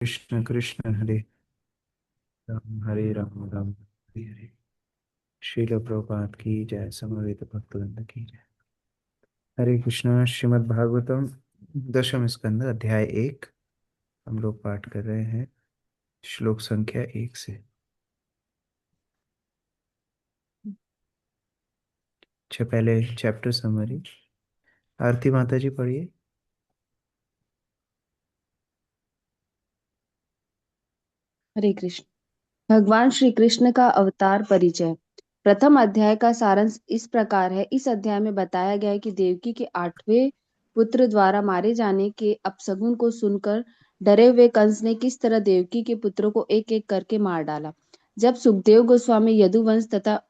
कृष्ण कृष्ण हरे राम राम हरे हरे। श्रील प्रभुपाद की जय। समवेत भक्तवृंद की जय। हरे कृष्णा। श्रीमद् भागवतम दशम स्कंद अध्याय 1 हम लोग पाठ कर रहे हैं, श्लोक संख्या 1 से। अच्छा, पहले चैप्टर समरी। आरती माता जी पढ़िए। हरे कृष्ण। भगवान श्री कृष्ण का अवतार परिचय। प्रथम अध्याय का सारांश इस प्रकार है। इस अध्याय में बताया गया है कि देवकी के 8वें पुत्र द्वारा मारे जाने के अपशगुन को सुनकर डरे हुए कंस ने किस तरह देवकी के पुत्रों को एक एक करके मार डाला। जब सुखदेव गोस्वामी यदुवंश तथा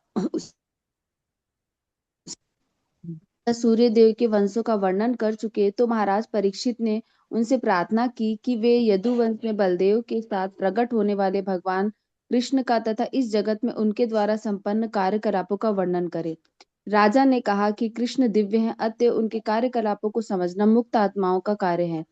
सूर्य देव के वंशों का वर्णन कर चुके तो महाराज परीक्षित ने उनसे प्रार्थना की कि वे यदुवंश में बलदेव के साथ प्रकट होने वाले भगवान कृष्ण का तथा इस जगत में उनके द्वारा संपन्न कार्यकलापों का वर्णन करें। राजा ने कहा कि कृष्ण दिव्य हैं, अतः उनके कार्यकलापों को समझना मुक्त आत्माओं का कार्य है।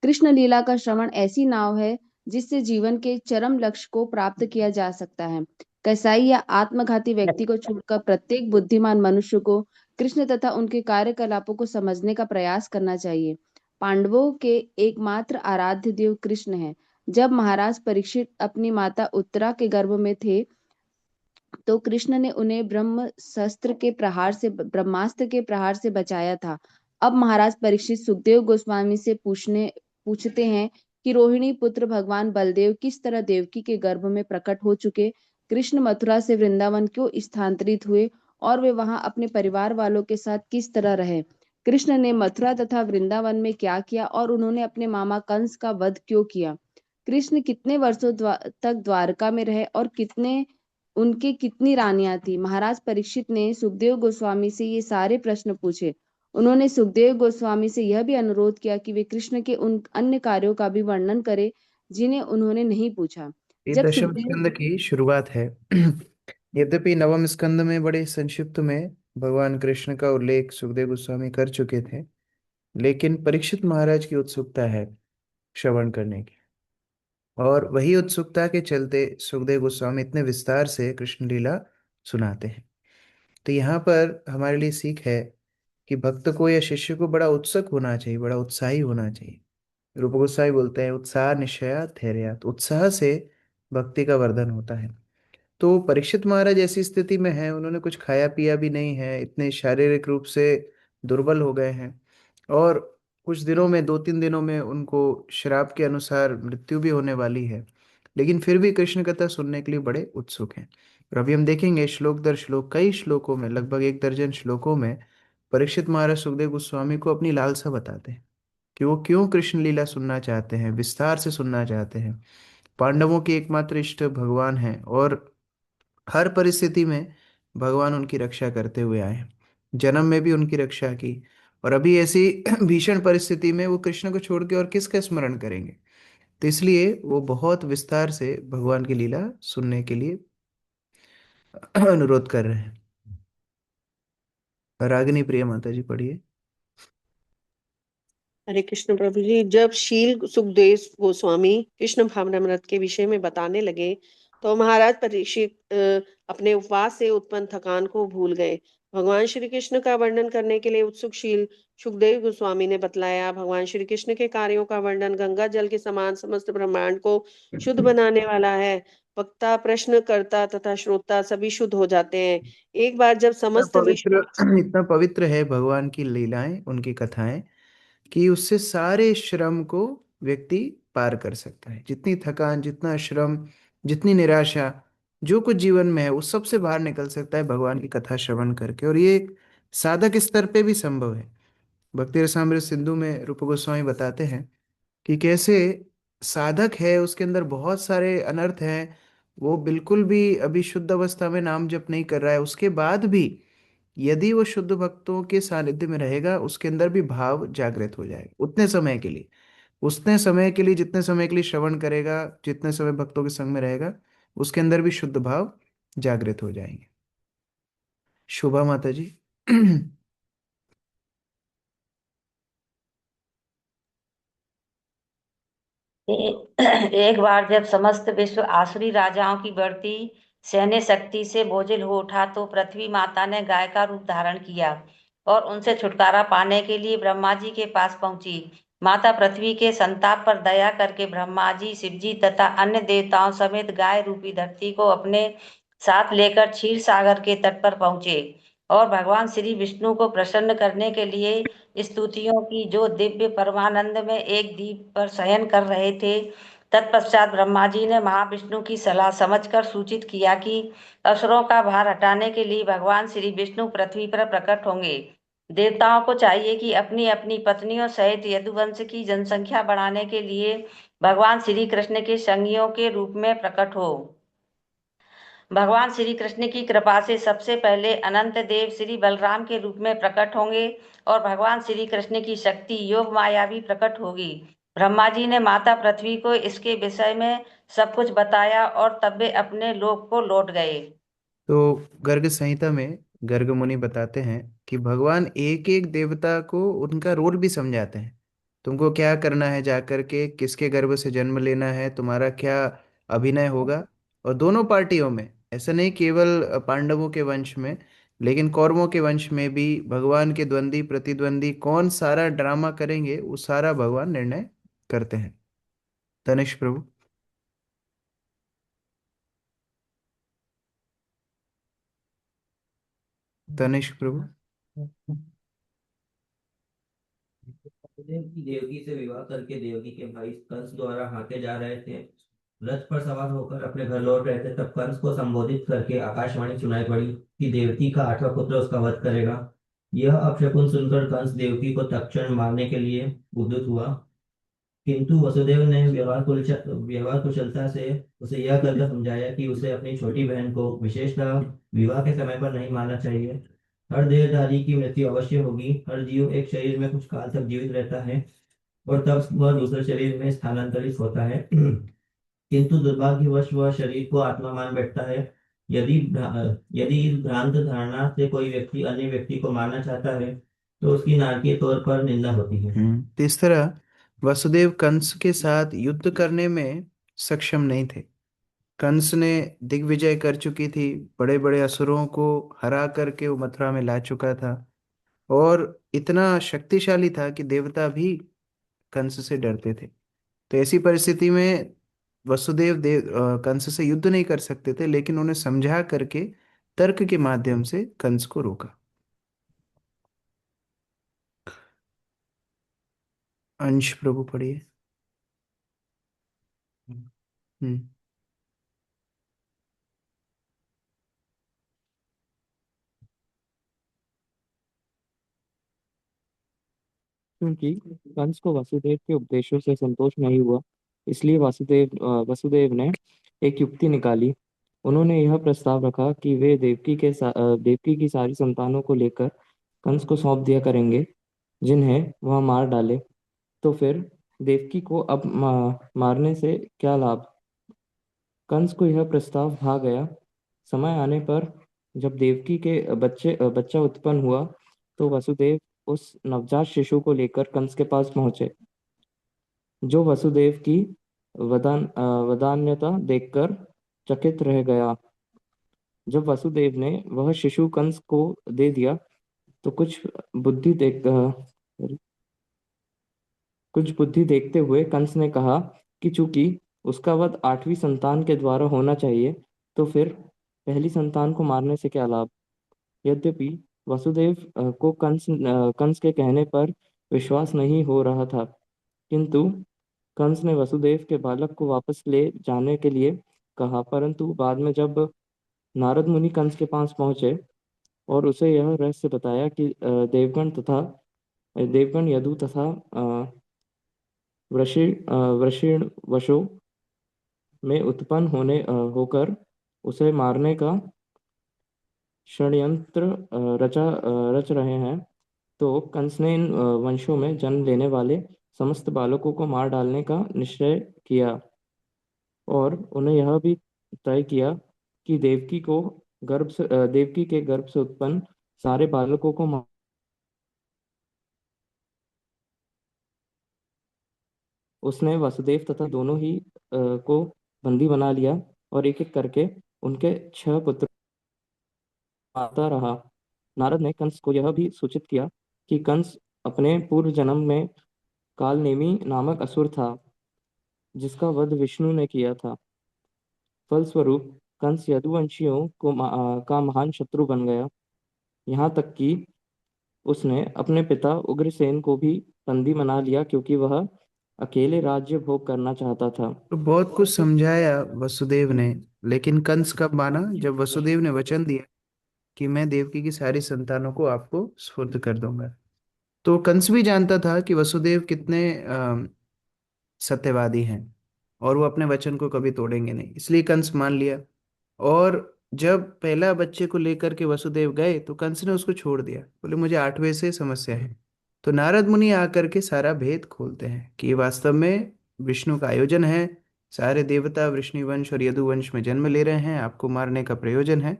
कृष्ण लीला का श्रवण ऐसी नाव है जिससे जीवन के चरम लक्ष्य को प्राप्त किया जा सकता है। कसाई या आत्मघाती व्यक्ति को छोड़कर प्रत्येक बुद्धिमान मनुष्य को कृष्ण तथा उनके कार्यकलापों को समझने का प्रयास करना चाहिए। पांडवों के एकमात्र आराध्य देव कृष्ण हैं। जब महाराज परीक्षित अपनी माता उत्तरा के गर्भ में थे तो कृष्ण ने उन्हें ब्रह्मास्त्र के प्रहार से बचाया था। अब महाराज परीक्षित सुखदेव गोस्वामी से पूछते हैं कि रोहिणी पुत्र भगवान बलदेव किस तरह देवकी के गर्भ में प्रकट हो चुके, कृष्ण मथुरा से वृंदावन क्यों स्थानांतरित हुए और वे वहां अपने परिवार वालों के साथ किस तरह रहे। कृष्ण ने मथुरा तथा वृंदावन में क्या किया और उन्होंने अपने मामा कंस का वध क्यों किया। कृष्ण कितने वर्षों तक द्वारका में रहे और उनके कितनी रानियां थी। महाराज परीक्षित ने सुखदेव गोस्वामी से ये सारे प्रश्न पूछे। उन्होंने सुखदेव गोस्वामी से यह भी अनुरोध किया कि वे कृष्ण के उन अन्य कार्यों का भी वर्णन करें जिन्हें उन्होंने नहीं पूछा। ये जब दशम सुखदेव स्कंद की शुरुआत है। यद्यपि नवम स्कंद में बड़े संक्षिप्त में भगवान कृष्ण का उल्लेख सुखदेव गोस्वामी कर चुके थे, लेकिन परीक्षित महाराज की उत्सुकता है श्रवण करने की, और वही उत्सुकता के चलते सुखदेव गोस्वामी इतने विस्तार से कृष्ण लीला सुनाते हैं। तो यहाँ पर हमारे लिए सीख है कि भक्त को या शिष्य को बड़ा उत्सुक होना चाहिए, बड़ा उत्साही होना चाहिए। रूप गोस्वामी बोलते हैं, उत्साह निश्चयात् धैर्यात्। उत्साह से भक्ति का वर्धन होता है। तो परीक्षित महाराज ऐसी स्थिति में हैं, उन्होंने कुछ खाया पिया भी नहीं है, इतने शारीरिक रूप से दुर्बल हो गए हैं, और कुछ दिनों में, 2-3 दिनों में उनको श्राप के अनुसार मृत्यु भी होने वाली है। लेकिन फिर भी कृष्ण कथा सुनने के लिए बड़े उत्सुक हैं। और अभी हम देखेंगे श्लोक दर श्लोक, कई श्लोकों में, लगभग 1 दर्जन श्लोकों में परीक्षित महाराज सुखदेव गोस्वामी को अपनी लालसा बताते हैं कि वो क्यों कृष्ण लीला सुनना चाहते हैं, विस्तार से सुनना चाहते हैं। पांडवों के एकमात्र इष्ट भगवान हैं, और हर परिस्थिति में भगवान उनकी रक्षा करते हुए आए हैं। जन्म में भी उनकी रक्षा की, और अभी ऐसी भीषण परिस्थिति में वो कृष्ण को छोड़ के और किसका स्मरण करेंगे। तो इसलिए वो बहुत विस्तार से भगवान की लीला सुनने के लिए अनुरोध कर रहे हैं। रागिनी प्रिय माता जी पढ़िए। हरे कृष्ण प्रभु जी। जब शील सुखदेव गोस्वामी कृष्ण भावनामृत के विषय में बताने लगे तो महाराज परीक्षित अपने उपवास से उत्पन्न थकान को भूल गए। भगवान श्री कृष्ण का वर्णन करने के लिए उत्सुक शील सुखदेव गोस्वामी ने बतलाया, भगवान श्री कृष्ण के कार्यों का वर्णन गंगा जल के समान समस्त ब्रह्मांड को शुद्ध बनाने वाला है। वक्ता, प्रश्नकर्ता तथा श्रोता सभी शुद्ध हो जाते हैं। एक बार जब इतना समस्त विश्व पवित्र इतना पवित्र है भगवान की लीलाएं, उनकी कथाएं, कि उससे सारे श्रम को व्यक्ति पार कर सकता है। जितनी थकान, जितना श्रम, जितनी निराशा, जो कुछ जीवन में है, उस सब से बाहर निकल सकता है भगवान की कथा श्रवण करके। और ये साधक स्तर पे भी संभव है। भक्ति रसामृत सिंधु में रूप गोस्वामी बताते हैं कि कैसे साधक है, उसके अंदर बहुत सारे अनर्थ हैं, वो बिल्कुल भी अभी शुद्ध अवस्था में नाम जप नहीं कर रहा है, उसके बाद भी यदि वो शुद्ध भक्तों के सानिध्य में रहेगा, उसके अंदर भी भाव जागृत हो जाएगा उतने समय के लिए। उतने समय के लिए, जितने समय के लिए श्रवण करेगा, जितने समय भक्तों के संग में रहेगा, उसके अंदर भी शुद्ध भाव जागृत हो जाएंगे। शोभा माता जी। एक बार जब समस्त विश्व आसुरी राजाओं की बढ़ती सैन्य शक्ति से बोझिल हो उठा तो पृथ्वी माता ने गाय का रूप धारण किया और उनसे छुटकारा पाने के लिए ब्रह्मा जी के पास पहुंची। माता पृथ्वी के संताप पर दया करके ब्रह्मा जी, शिव जी तथा अन्य देवताओं समेत गाय रूपी धरती को अपने साथ लेकर क्षीर सागर के तट पर पहुंचे और भगवान श्री विष्णु को प्रसन्न करने के लिए स्तुतियों की जो दिव्य परमानंद में एक द्वीप पर शयन कर रहे थे। तत्पश्चात ब्रह्मा जी ने महाविष्णु की सलाह समझकर सूचित किया कि असुरों का भार हटाने के लिए भगवान श्री विष्णु पृथ्वी पर प्रकट होंगे। देवताओं को चाहिए कि अपनी अपनी पत्नियों सहित यदुवंश की जनसंख्या बढ़ाने के लिए भगवान श्री कृष्ण के संगियों के रूप में प्रकट हो। भगवान श्री कृष्ण की कृपा से सबसे पहले अनंत देव श्री बलराम के रूप में प्रकट होंगे और भगवान श्री कृष्ण की शक्ति योग माया भी प्रकट होगी। ब्रह्मा जी ने माता पृथ्वी को इसके विषय में सब कुछ बताया और तब वे अपने लोक को लौट गए। तो गर्ग संहिता में गर्ग मुनि बताते हैं कि भगवान एक एक देवता को उनका रोल भी समझाते हैं। तुमको क्या करना है, जाकर के किसके गर्भ से जन्म लेना है, तुम्हारा क्या अभिनय होगा। और दोनों पार्टियों में, ऐसा नहीं केवल पांडवों के वंश में, लेकिन कौरवों के वंश में भी भगवान के द्वंद्वी प्रतिद्वंदी कौन सारा ड्रामा करेंगे, वो सारा भगवान निर्णय करते हैं। तनिष्क प्रभु। तनिष्क प्रभु। वसुदेव की देवकी से विवाह करके देवकी के भाई कंस द्वारा हाके जा रहे थे। रथ पर सवार होकर अपने घर लौट रहे थे, तब कंस को संबोधित करके आकाशवाणी सुनाई पड़ी कि देवकी का आठवां पुत्र उसका वध करेगा। यह अपशकुन सुनकर कंस देवकी को तत्क्षण मारने के लिए उद्युत हुआ, किंतु वसुदेव ने व्यवहार कुशलता से उसे यह करके समझाया कि उसे अपनी छोटी बहन को विशेषतः विवाह के समय पर नहीं मारना चाहिए। हर देहधारी की मृत्यु अवश्य होगी। हर जीव एक शरीर में कुछ काल तक जीवित रहता है और तब वह दूसरे शरीर में स्थानांतरित होता है। किंतु दुर्भाग्यवश वह शरीर को आत्मा मान बैठता है। यदि इस भ्रांत धारणा से कोई व्यक्ति अन्य व्यक्ति को मारना चाहता है तो उसकी नारकीय तौर पर निंदा होती है। तो इस तरह वसुदेव कंस के साथ युद्ध करने में सक्षम नहीं थे। कंस ने दिग्विजय कर चुकी थी, बड़े बड़े असुरों को हरा करके वो मथुरा में ला चुका था और इतना शक्तिशाली था कि देवता भी कंस से डरते थे। तो ऐसी परिस्थिति में वसुदेव कंस से युद्ध नहीं कर सकते थे, लेकिन उन्हें समझा करके तर्क के माध्यम से कंस को रोका। अंश प्रभु पढ़िए। हम्म। क्योंकि कंस को वसुदेव के उपदेशों से संतोष नहीं हुआ, इसलिए वसुदेव ने एक युक्ति निकाली। उन्होंने यह प्रस्ताव रखा कि वे देवकी की सारी संतानों को लेकर कंस को सौंप दिया करेंगे, जिन्हें वह मार डाले। तो फिर देवकी को अब मारने से क्या लाभ। कंस को यह प्रस्ताव भा गया। समय आने पर जब देवकी के बच्चा उत्पन्न हुआ तो वसुदेव उस नवजात शिशु को लेकर कंस के पास पहुंचे, जो वसुदेव की वदान्यता देखकर चकित रह गया। जब वसुदेव ने वह शिशु कंस को दे दिया तो कुछ बुद्धि देखते हुए कंस ने कहा कि चूंकि उसका वध आठवीं संतान के द्वारा होना चाहिए, तो फिर पहली संतान को मारने से क्या लाभ। यद्यपि वसुदेव को कंस के कहने पर विश्वास नहीं हो रहा था, किंतु कंस ने वसुदेव के बालक को वापस ले जाने के लिए कहा। परंतु बाद में जब नारद मुनि कंस के पास पहुंचे और उसे यह रहस्य बताया कि देवगण यदु तथा वृषण में उत्पन्न होकर उसे मारने का षड्यंत्र रच रहे हैं, तो कंस ने इन वंशों में जन्म लेने वाले समस्त बालकों को मार डालने का निश्चय किया और उन्हें यह भी तय किया कि देवकी के गर्भ से उत्पन्न सारे बालकों को उसने वासुदेव तथा दोनों ही को बंदी बना लिया और एक एक करके उनके 6 पुत्र मारता रहा। नारद ने कंस को यह भी सूचित किया कि कंस अपने पूर्व जन्म में कालनेमी नामक असुर था, जिसका वध विष्णु ने किया था। फलस्वरूप कंस यदुवंशियों का महान शत्रु बन गया। यहाँ तक कि उसने अपने पिता उग्रसेन को भी बंदी बना लिया, क्योंकि वह अकेले राज्य भोग करना चाहता था। तो बहुत कुछ समझाया वसुदेव ने, लेकिन कंस कब माना? जब वसुदेव ने वचन दिया कि मैं देवकी की सारी संतानों को आपको स्फुर्द कर दूंगा। तो कंस भी जानता था कि वसुदेव कितने सत्यवादी हैं और वो अपने वचन को कभी तोड़ेंगे नहीं, इसलिए कंस मान लिया। और जब पहला बच्चे को लेकर के वसुदेव गए तो कंस ने उसको छोड़ दिया, बोले मुझे 8वें से समस्या है। तो नारद मुनि आकर के सारा भेद खोलते हैं कि ये वास्तव में विष्णु का आयोजन है। सारे देवता वृष्णिवंश और यदुवंश में जन्म ले रहे हैं, आपको मारने का प्रयोजन है।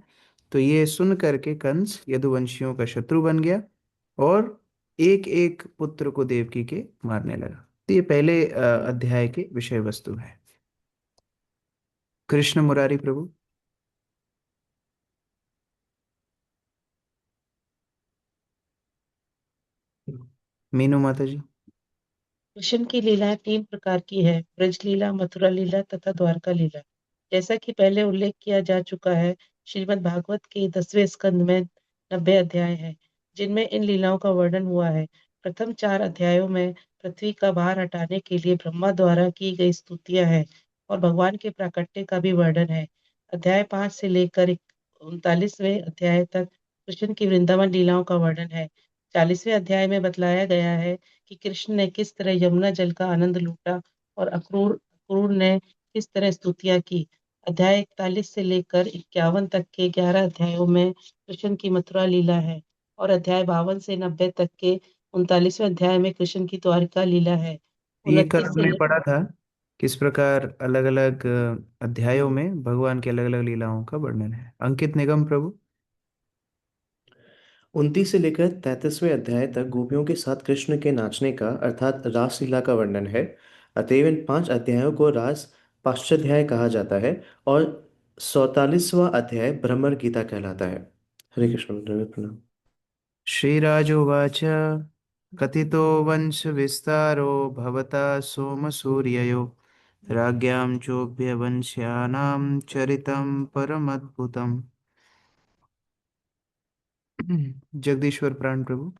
तो ये सुन करके कंस यदुवंशियों का शत्रु बन गया और एक एक पुत्र को देवकी के मारने लगा। तो ये पहले अध्याय के विषय वस्तु है। कृष्ण मुरारी प्रभु। मीनू माता जी। कृष्ण की लीलाएं 3 प्रकार की है: ब्रज लीला, मथुरा लीला तथा द्वारका लीला। जैसा कि पहले उल्लेख किया जा चुका है, श्रीमद् भागवत के 10वें स्कंद में 90 अध्याय हैं, जिनमें इन लीलाओं का वर्णन हुआ है। प्रथम 4 अध्यायों में पृथ्वी का भार हटाने के लिए ब्रह्मा द्वारा की गई स्तुतियां हैं और भगवान के प्राकट्य का भी वर्णन है। अध्याय 5 से लेकर 39वें अध्याय तक कृष्ण की वृंदावन लीलाओं का वर्णन है। 40वें अध्याय में बतलाया गया है कि कृष्ण ने किस तरह यमुना जल का आनंद लूटा और अक्रूर ने किस तरह स्तुतियां की। अध्याय 41 से लेकर 51 तक के 11 अध्यायों में कृष्ण की मथुरा लीला है और अध्याय 52 से 90 तक के 39वें अध्याय में कृष्ण की द्वारिका लीला है। ये कल 29 से हमने पढ़ा था किस प्रकार अलग अलग अध्यायों में भगवान की अलग अलग लीलाओं का वर्णन है। अंकित निगम प्रभु। 29 से लेकर 33वें अध्याय तक गोपियों के साथ कृष्ण के नाचने का अर्थात रासलीला का वर्णन है। अतएव इन 5 अध्यायों को रास पाश्चाध्याय कहा जाता है और 44वां अध्याय ब्रह्मण गीता कहलाता है। हरे कृष्ण दंडवत प्रणाम। श्रीराजोवाच कथितो वंश विस्तारो भवता सोमसूर्ययो राज्ञां चोभ्यवंश्यानां चरितं परमद्भुतम्। जगदीश्वर प्राण प्रभु।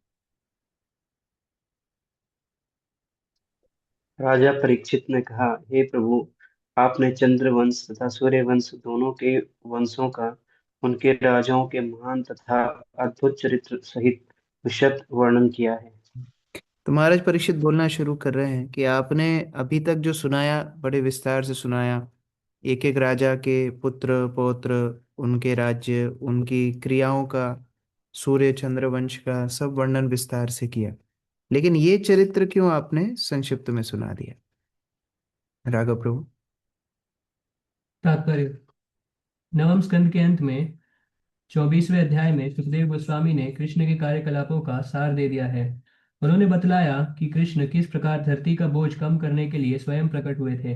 राजा परीक्षित ने कहा, हे प्रभु, आपने चंद्रवंश तथा सूर्यवंश दोनों के वंशों का उनके राजाओं के महान तथा अद्भुत चरित्र सहित विशद वर्णन किया है। तो महाराज परीक्षित बोलना शुरू कर रहे हैं कि आपने अभी तक जो सुनाया बड़े विस्तार से सुनाया। एक एक राजा के पुत्र पौत्र, उनके राज्य, उनकी क्रियाओं का, सूर्य चंद्र वंश का सब वर्णन विस्तार से किया। लेकिन ये चरित्र क्यों आपने संक्षिप्त में सुना दिया? राघव प्रभु। तात्पर्य: नवम स्कंद के अंत में 24वें अध्याय में सुखदेव गोस्वामी ने कृष्ण के कार्यकलापों का सार दे दिया है। उन्होंने बतलाया कि कृष्ण किस प्रकार धरती का बोझ कम करने के लिए स्वयं प्रकट हुए थे,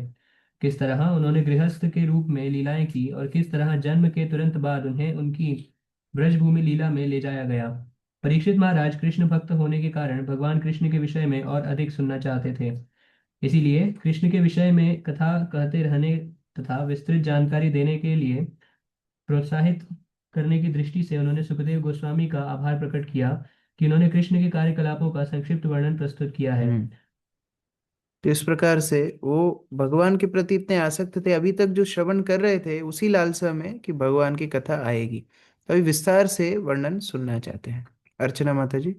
किस तरह उन्होंने गृहस्थ के रूप में लीलाएं की और किस तरह जन्म के तुरंत बाद उन्हें उनकी ब्रजभूमि लीला में ले जाया गया। परीक्षित महाराज कृष्ण भक्त होने के कारण भगवान कृष्ण के विषय में और अधिक सुनना चाहते थे। इसीलिए कृष्ण के विषय में कथा कहते रहने तथा विस्तृत जानकारी देने के लिए प्रोत्साहित करने की दृष्टि से उन्होंने सुखदेव गोस्वामी का आभार प्रकट किया कि उन्होंने कृष्ण के कार्यकलापों का संक्षिप्त वर्णन प्रस्तुत किया है। तो इस प्रकार से वो भगवान के प्रति इतने आसक्त थे, अभी तक जो श्रवण कर रहे थे उसी लालसा में कि भगवान की कथा आएगी, तो अभी विस्तार से वर्णन सुनना चाहते हैं। अर्चना माता जी।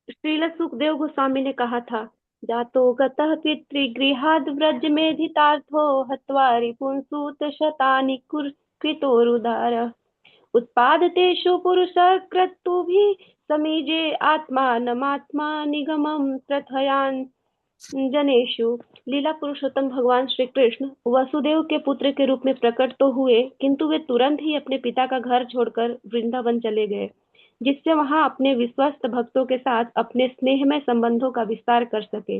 श्रील सुखदेव गोस्वामी ने कहा था, जातो गतः पितृगृहाद् व्रज मेधितार्थो हत्वा रिपुंसूत शतानि कृतोरुदारः उत्पादतेषु पुरुषः क्रतुभिः समीजे आत्मानमात्मा निगमं प्रथयान् जनेषु। लीला पुरुषोत्तम भगवान श्री कृष्ण वसुदेव के पुत्र के रूप में प्रकट तो हुए, किंतु वे तुरंत ही अपने पिता का घर छोड़कर वृंदावन चले गए। जिससे वहां अपने विश्वस्त भक्तों के साथ अपने स्नेहमय संबंधों का विस्तार कर सके।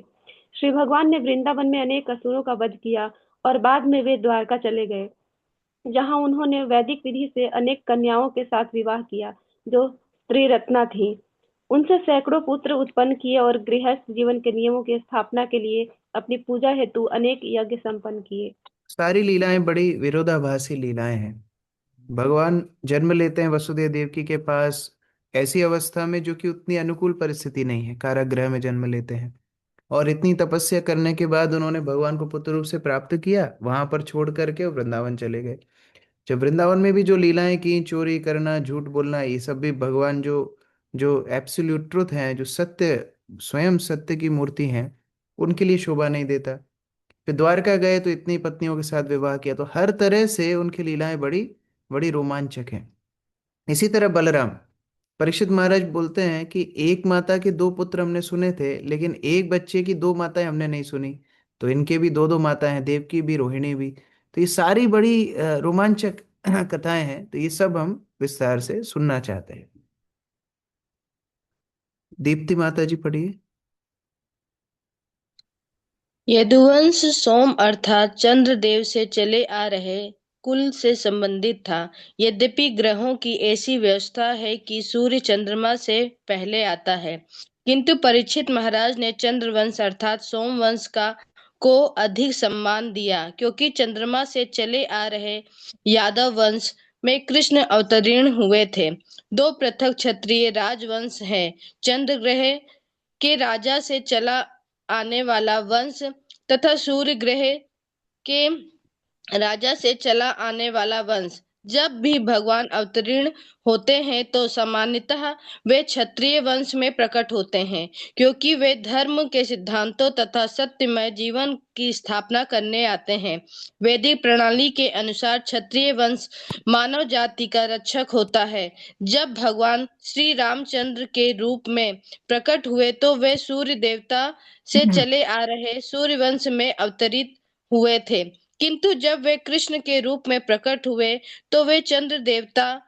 श्री भगवान ने वृंदावन में अनेक असुरों का वध किया और बाद में वे द्वारका चले गए, जहां उन्होंने वैदिक विधि से अनेक कन्याओं के साथ विवाह किया, जो स्त्री रत्ना थीं। उनसे सैकड़ों पुत्र उत्पन्न किए और गृहस्थ जीवन के नियमों की स्थापना के लिए अपनी पूजा हेतु अनेक यज्ञ संपन्न किए। सारी लीलाएं बड़ी विरोधाभासी लीलाएं हैं। भगवान जन्म लेते हैं वसुदेव देवकी के पास ऐसी अवस्था में जो कि उतनी अनुकूल परिस्थिति नहीं है, कारागृह में जन्म लेते हैं। और इतनी तपस्या करने के बाद उन्होंने भगवान को पुत्र रूप से प्राप्त किया, वहां पर छोड़ करके वो वृंदावन चले गए। जब वृंदावन में भी जो लीलाएं की, चोरी करना, झूठ बोलना, ये सब भी भगवान जो जो एब्सोल्यूट ट्रुथ है, जो सत्य, स्वयं सत्य की मूर्ति है, उनके लिए शोभा नहीं देता। फिर द्वारका गए तो इतनी पत्नियों के साथ विवाह किया, तो हर तरह से उनकी लीलाएं बड़ी बड़ी रोमांचक हैं। इसी तरह बलराम, परीक्षित महाराज बोलते हैं कि एक माता के दो पुत्र हमने सुने थे, लेकिन एक बच्चे की दो माताएं हमने नहीं सुनी। तो इनके भी दो दो माताएं हैं, देवकी भी रोहिणी भी। तो ये सारी बड़ी रोमांचक कथाएं हैं, तो ये सब हम विस्तार से सुनना चाहते हैं। दीप्ति माता जी पढ़िए। यदुवंश सोम अर्थात चंद्रदेव से चले आ रहे कुल से संबंधित था। यद्यपि ग्रहों की ऐसी व्यवस्था है कि सूर्य चंद्रमा से पहले आता है, किंतु परीक्षित महाराज ने चंद्रवंश अर्थात सोमवंश को अधिक सम्मान दिया, क्योंकि चंद्रमा से चले आ रहे यादव वंश में कृष्ण अवतीर्ण हुए थे। दो पृथक क्षत्रिय राजवंश हैं, चंद्र ग्रह के राजा से चला आने वाला वंश तथा सूर्य ग्रह के राजा से चला आने वाला वंश। जब भी भगवान अवतीर्ण होते हैं तो सामान्यतः वे क्षत्रिय वंश में प्रकट होते हैं, क्योंकि वे धर्म के सिद्धांतों तथा सत्यमय जीवन की स्थापना करने आते हैं। वैदिक प्रणाली के अनुसार क्षत्रिय वंश मानव जाति का रक्षक होता है। जब भगवान श्री रामचंद्र के रूप में प्रकट हुए तो वे सूर्य देवता से चले आ रहे सूर्य वंश में अवतरित हुए थे, किंतु जब वे कृष्ण के रूप में प्रकट हुए तो वे चंद्र देवता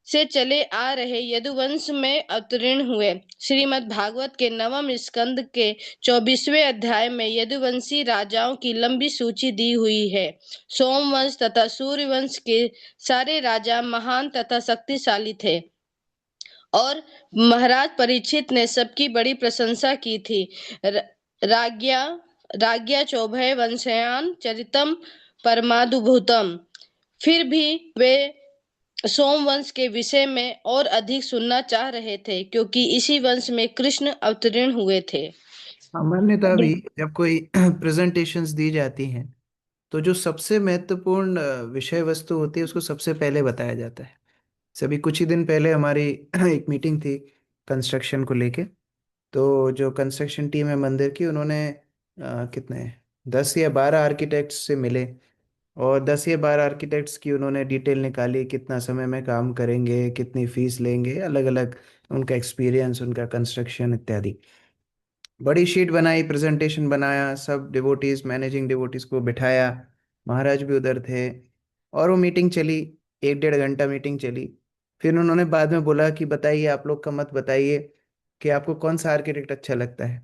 से चले आ रहे यदुवंश में अवतीर्ण हुए। श्रीमद् भागवत के नवम स्कंद के 24वें अध्याय में यदुवंशी राजाओं की लंबी सूची दी हुई है। सोमवंश तथा सूर्यवंश के सारे राजा महान तथा शक्तिशाली थे और महाराज परीक्षित ने सबकी बड़ी प्रशंसा की थी। राज्ञा चौभय वंशयान चरितम परमाद्भुतम। फिर भी वे सोमवंश के विषय में और अधिक सुनना चाह रहे थे, क्योंकि इसी वंश में कृष्ण अवतीर्ण हुए थे। सामान्यतः भी जब कोई प्रेजेंटेशंस दी जाती हैं, तो जो सबसे महत्वपूर्ण विषय वस्तु होती है उसको सबसे पहले बताया जाता है। सभी कुछ ही दिन पहले हमारी एक मीटिंग थी कंस्ट्रक्शन को लेके। तो जो कंस्ट्रक्शन टीम है मंदिर की, उन्होंने कितने 10 या 12 आर्किटेक्ट्स से मिले, और 10 या 12 आर्किटेक्ट्स की उन्होंने डिटेल निकाली, कितना समय में काम करेंगे, कितनी फीस लेंगे, अलग अलग उनका एक्सपीरियंस, उनका कंस्ट्रक्शन इत्यादि। बड़ी शीट बनाई, प्रेजेंटेशन बनाया, सब डिवोटीज, मैनेजिंग डिवोटीज को बिठाया, महाराज भी उधर थे, और वो मीटिंग चली। 1 डेढ़ घंटा मीटिंग चली। फिर उन्होंने बाद में बोला कि बताइए, आप लोग का मत बताइए कि आपको कौन सा आर्किटेक्ट अच्छा लगता है।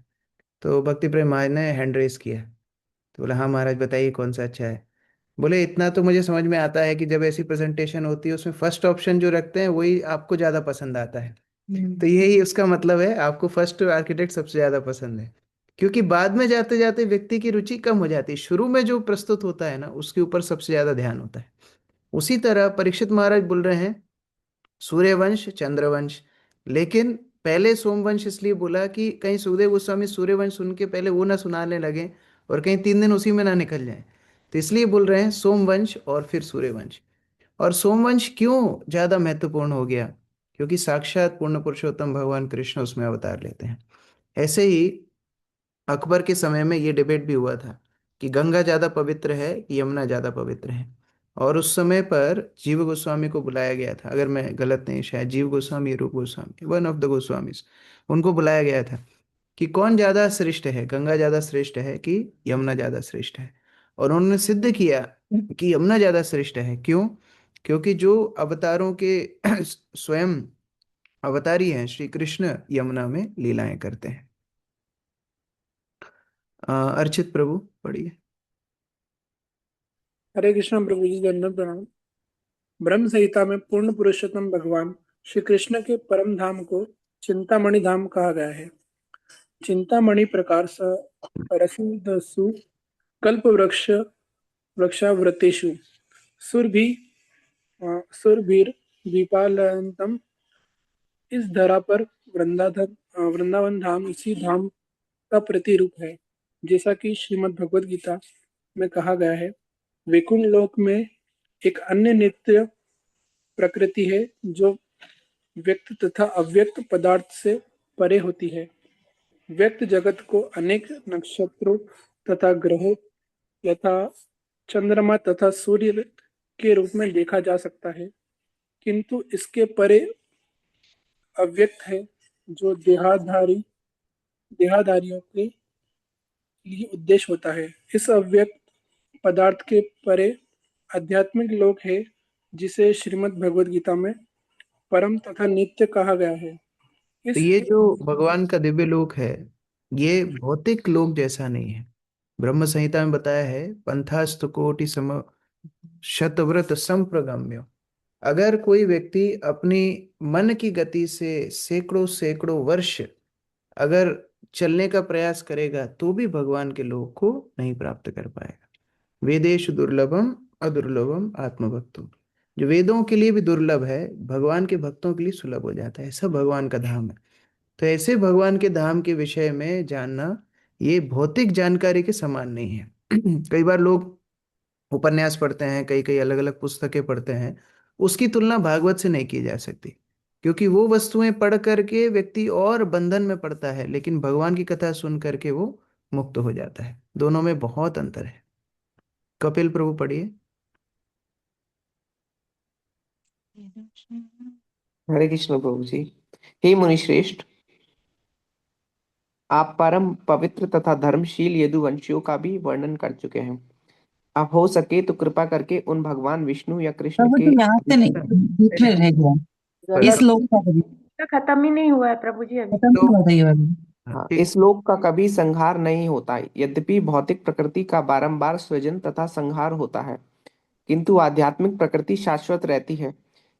तो भक्ति प्रेम महाराज ने हैंड रेस किया। तो बोला, हाँ महाराज बताइए कौन सा अच्छा है। बोले, इतना तो मुझे समझ में आता है कि जब ऐसी प्रेजेंटेशन होती है उसमें फर्स्ट ऑप्शन जो रखते हैं वही आपको ज़्यादा पसंद आता है। तो यही उसका मतलब है, आपको फर्स्ट आर्किटेक्ट सबसे ज़्यादा पसंद है, क्योंकि बाद में जाते जाते व्यक्ति की रुचि कम हो जाती है। शुरू में जो प्रस्तुत होता है ना, उसके ऊपर सबसे ज़्यादा ध्यान होता है। उसी तरह परीक्षित महाराज बोल रहे हैं सूर्यवंश, चंद्रवंश, लेकिन पहले सोमवंश इसलिए बोला कि कहीं सुखदेव गोस्वामी सूर्यवंश सुन के पहले वो ना सुनाने लगे और कहीं 3 दिन उसी में ना निकल जाए। तो इसलिए बोल रहे हैं सोमवंश और फिर सूर्यवंश। और सोमवंश क्यों ज्यादा महत्वपूर्ण हो गया? क्योंकि साक्षात पूर्ण पुरुषोत्तम भगवान कृष्ण उसमें अवतार लेते हैं। ऐसे ही अकबर के समय में ये डिबेट भी हुआ था कि गंगा ज्यादा पवित्र है कि यमुना ज्यादा पवित्र है। और उस समय पर जीव गोस्वामी को बुलाया गया था, अगर मैं गलत नहीं, शायद जीव गोस्वामी, रूप Goswami, one of the Goswamis, उनको बुलाया गया था कि कौन ज्यादा श्रेष्ठ है, गंगा ज्यादा श्रेष्ठ है कि यमुना ज्यादा श्रेष्ठ है। और उन्होंने सिद्ध किया कि यमुना ज्यादा श्रेष्ठ है। क्यों? क्योंकि जो अवतारों के स्वयं अवतारी हैं श्री कृष्ण, यमुना में लीलाएं करते हैं। अर्चित प्रभु पढ़िए। हरे कृष्ण प्रभु जी, दंडवत प्रणाम। ब्रह्म संहिता में पूर्ण पुरुषोत्तम भगवान श्री कृष्ण के परम धाम को चिंतामणि धाम कहा गया है। चिंतामणि प्रकार रसु कल्प वृक्ष वृक्षावृतेषु सुरभि सुरभीर विपालयन्तम। इस धरा पर वृंदावन धाम इसी धाम का प्रतिरूप है। जैसा कि श्रीमद् भगवद गीता में कहा गया है, वैकुंठ लोक में एक अन्य नित्य प्रकृति है जो व्यक्त तथा अव्यक्त पदार्थ से परे होती है। व्यक्त जगत को अनेक नक्षत्रों तथा ग्रहों यथा चंद्रमा तथा सूर्य के रूप में देखा जा सकता है, किंतु इसके परे अव्यक्त है जो देहाधारियों के लिए उद्देश्य होता है। इस अव्यक्त पदार्थ के परे आध्यात्मिक लोक है जिसे श्रीमद् भगवद गीता में परम तथा नित्य कहा गया है। तो ये जो भगवान का दिव्य लोक है, ये भौतिक लोक जैसा नहीं है। ब्रह्म संहिता में बताया है, पंथास्तु कोटि सम शतव्रत संप्रगम्य। अगर कोई व्यक्ति अपनी मन की गति से सैकड़ों सैकड़ों वर्ष अगर चलने का प्रयास करेगा तो भी भगवान के लोक को नहीं प्राप्त कर पाएगा। वेदेशु दुर्लभम अदुर्लभम आत्मभक्तुम। जो वेदों के लिए भी दुर्लभ है, भगवान के भक्तों के लिए सुलभ हो जाता है। सब भगवान का धाम है। तो ऐसे भगवान के धाम के विषय में जानना ये भौतिक जानकारी के समान नहीं है। कई बार लोग उपन्यास पढ़ते हैं, कई कई अलग अलग पुस्तकें पढ़ते हैं, उसकी तुलना भागवत से नहीं की जा सकती, क्योंकि वो वस्तुएं पढ़ करके व्यक्ति और बंधन में पड़ता है, लेकिन भगवान की कथा सुन करके वो मुक्त हो जाता है। दोनों में बहुत अंतर है। कपिल प्रभु पढ़िए। हरे कृष्ण प्रभु जी। हे मुनिश्रेष्ठ, आप परम पवित्र तथा धर्मशील यदुवंशियों का भी वर्णन कर चुके हैं। आप हो सके तो कृपा करके उन भगवान विष्णु या कृष्ण प्रभु के जी यहाँ से नहीं, बीच में रह गया इस लोक का कभी खत्म ही नहीं हुआ है प्रभु जी अभी। खत्म नहीं होता ये वाली। हाँ, इस लोक का कभी संहार नहीं होता। यद्यपि भौतिक प्रकृति का बारंबार सृजन तथा संहार होता है, किंतु आध्यात्मिक प्रकृति शाश्वत रहती है।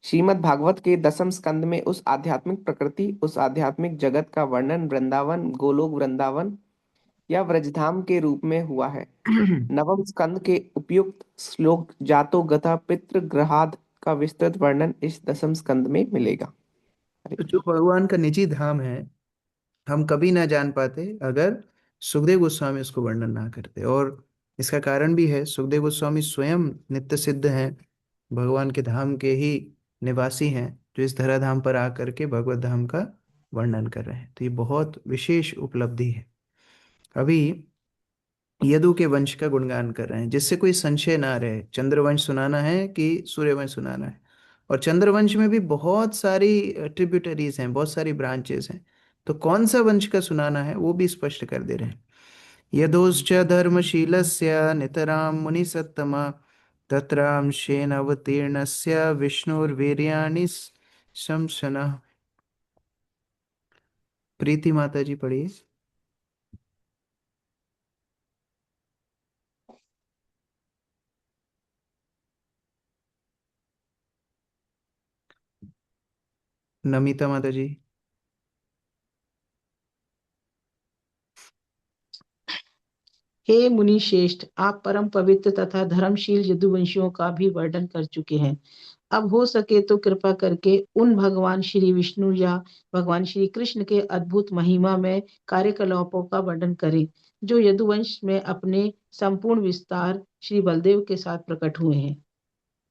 श्रीमद् भागवत के 10वें स्कंद में उस आध्यात्मिक प्रकृति, उस आध्यात्मिक जगत का वर्णन वृंदावन, गोलोक वृंदावन या व्रजधाम के रूप में हुआ है। 9वें स्कंद के उपयुक्त श्लोक जातो गता पितृ ग्रहाद का विस्तृत वर्णन इस 10वें स्कंद में मिलेगा। तो जो भगवान का निजी धाम है, हम कभी ना जान पाते अगर सुखदेव गोस्वामी उसको वर्णन ना करते। और इसका कारण भी है, सुखदेव गोस्वामी स्वयं नित्य सिद्ध हैं, भगवान के धाम के ही निवासी हैं, जो इस धराधाम पर आकर के भगवत धाम का वर्णन कर रहे हैं। तो ये बहुत विशेष उपलब्धि है। अभी यदु के वंश का गुणगान कर रहे हैं, जिससे कोई संशय ना रहे चंद्रवंश सुनाना है कि सूर्यवंश सुनाना है। और चंद्रवंश में भी बहुत सारी ट्रिब्यूटरीज हैं, बहुत सारी ब्रांचेस हैं। तो कौन सा वंश का सुनाना है वो भी स्पष्ट कर दे रहे हैं। यदोश्च धर्मशीलस्य नितरां मुनिसत्तमा तत्रांशेन अवतीर्णस्य विष्णुर्वीर्याणि शंसनः। प्रीति माता जी पढ़िए। नमिता माता जी। हे मुनि श्रेष्ठ, आप परम पवित्र तथा धर्मशील यदुवंशियों का भी वर्णन कर चुके हैं। अब हो सके तो कृपा करके उन भगवान श्री विष्णु या भगवान श्री कृष्ण के अद्भुत महिमा में कार्यकलापों का वर्णन करें, जो यदुवंश में अपने संपूर्ण विस्तार श्री बलदेव के साथ प्रकट हुए हैं।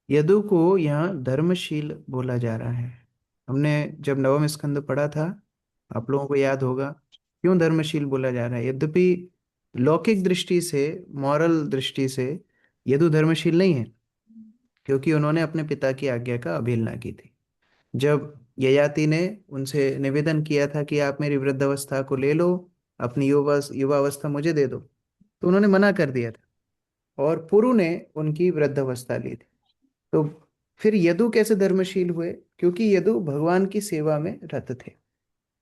यदु को यहाँ धर्मशील बोला जा रहा है। हमने जब 9वें स्कंद पढ़ा था, आप लोगों को याद होगा क्यों धर्मशील बोला जा रहा है। यद्यपि लौकिक दृष्टि से, मॉरल दृष्टि से यदु धर्मशील नहीं है, क्योंकि उन्होंने अपने पिता की आज्ञा का अवहेलना की थी। जब ययाति ने उनसे निवेदन किया था कि आप मेरी वृद्धावस्था को ले लो, अपनी युवावस्था मुझे दे दो, तो उन्होंने मना कर दिया था और पुरु ने उनकी वृद्धावस्था ली थी। तो फिर यदु कैसे धर्मशील हुए? क्योंकि यदु भगवान की सेवा में रत थे।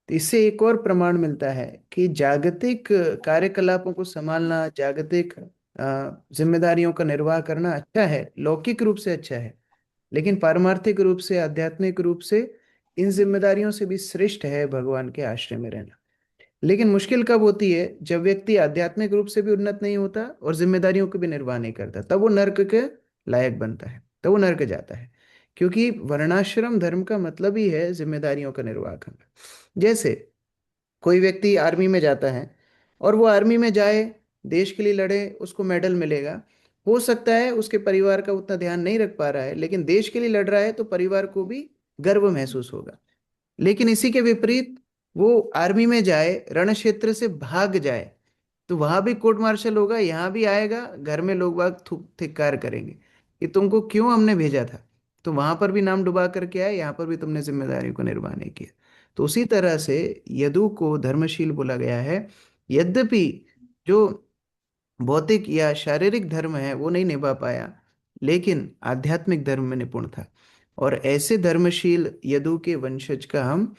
तो इससे एक और प्रमाण मिलता है कि जागतिक कार्यकलापों को संभालना, जागतिक जिम्मेदारियों का निर्वाह करना अच्छा है, लौकिक रूप से अच्छा है, लेकिन पारमार्थिक रूप से, आध्यात्मिक रूप से इन जिम्मेदारियों से भी श्रेष्ठ है भगवान के आश्रय में रहना। लेकिन मुश्किल कब होती है? जब व्यक्ति आध्यात्मिक रूप से भी उन्नत नहीं होता और जिम्मेदारियों को भी निर्वाह नहीं करता, तब वो नर्क के लायक बनता है, तब वो नर्क जाता है। क्योंकि वर्णाश्रम धर्म का मतलब ही है जिम्मेदारियों का निर्वाह करना। जैसे कोई व्यक्ति आर्मी में जाता है और वो आर्मी में जाए, देश के लिए लड़े, उसको मेडल मिलेगा। हो सकता है उसके परिवार का उतना ध्यान नहीं रख पा रहा है, लेकिन देश के लिए लड़ रहा है तो परिवार को भी गर्व महसूस होगा। लेकिन इसी के विपरीत वो आर्मी में जाए, रण क्षेत्र से भाग जाए, तो वहां भी कोर्ट मार्शल होगा, यहाँ भी आएगा, घर में लोग बाग थिक्कार करेंगे कि तुमको क्यों हमने भेजा था। तो वहां पर भी नाम डुबा करके आए, यहाँ पर भी तुमने जिम्मेदारी को निर्वाह नहीं किया। तो उसी तरह से यदु को धर्मशील बोला गया है। यद्यपि जो भौतिक या शारीरिक धर्म है वो नहीं निभा पाया, लेकिन आध्यात्मिक धर्म में निपुण था। और ऐसे धर्मशील यदु के वंशज का हम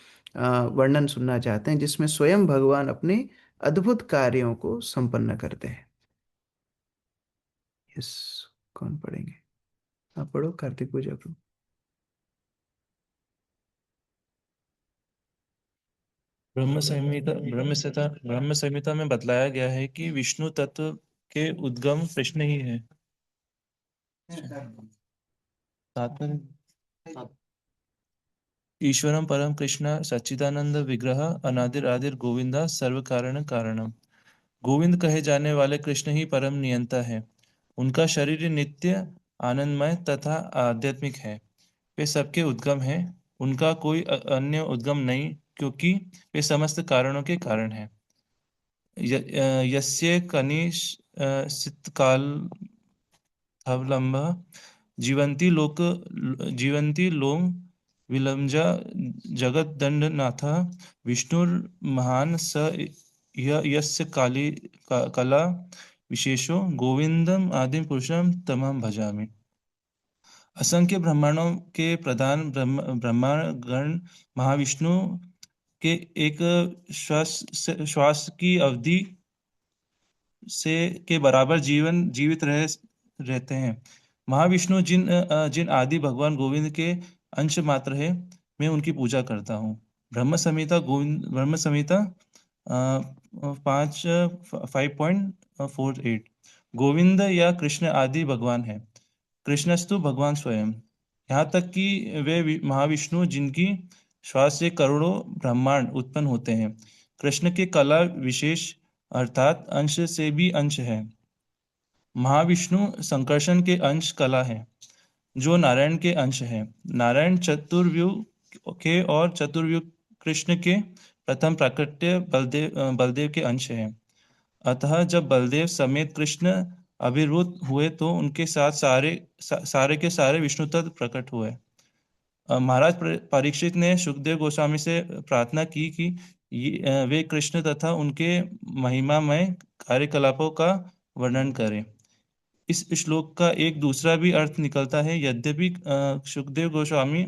वर्णन सुनना चाहते हैं, जिसमें स्वयं भगवान अपने अद्भुत कार्यों को संपन्न करते हैं। यस, कौन पढ़ेंगे? आप पढ़ो, कार्तिक पूजा प्रभु। ब्रह्म संहिता में बतलाया गया है कि विष्णु तत्व के उद्गम कृष्ण ही है। तात्पर्य ईश्वरम परम कृष्ण सच्चिदानंद विग्रह अनादिर आदिर गोविंदा सर्व कारण कारणम। गोविंद कहे जाने वाले कृष्ण ही परम नियंता है। उनका शरीर नित्य आनंदमय तथा आध्यात्मिक है। वे सबके उद्गम हैं। उनका कोई अन्य उद्गम नहीं, क्योंकि वे समस्त कारणों के कारण हैं। यस्य कनिष काल धवलंब जीवंती लोम विलंजा जगद्दंडनाथ विष्णुर्महान स यस्य कला विशेषो गोविंदम आदि पुरुषम तमहं भजामि। असंख्य ब्रह्मांडों के प्रधान ब्रह्मांड गण महाविष्णु के एक श्वास की अवधि से के बराबर जीवित रहते हैं। महाविष्णु जिन आदि भगवान गोविंद के अंश मात्र है, मैं उनकी पूजा करता हूँ। ब्रह्म संहिता 5.48 गोविंद या कृष्ण आदि भगवान है। कृष्णस्तु भगवान स्वयं। यहाँ तक कि वे महाविष्णु जिनकी श्वास से करोड़ों ब्रह्मांड उत्पन्न होते हैं, कृष्ण के कला विशेष अर्थात अंश से भी अंश है। महाविष्णु संकर्षण के अंश कला है, जो नारायण के अंश है। नारायण चतुर्व्यूह के और चतुर्व्यूह कृष्ण के प्रथम प्राकट्य बलदेव के अंश है। अतः जब बलदेव समेत कृष्ण अभिभूत हुए तो उनके साथ सारे के सारे विष्णु तत्व प्रकट हुए। महाराज परीक्षित ने सुखदेव गोस्वामी से प्रार्थना की कि वे कृष्ण तथा उनके महिमामय कार्यकलापों का वर्णन करें। इस श्लोक का एक दूसरा भी अर्थ निकलता है। यद्यपि सुखदेव गोस्वामी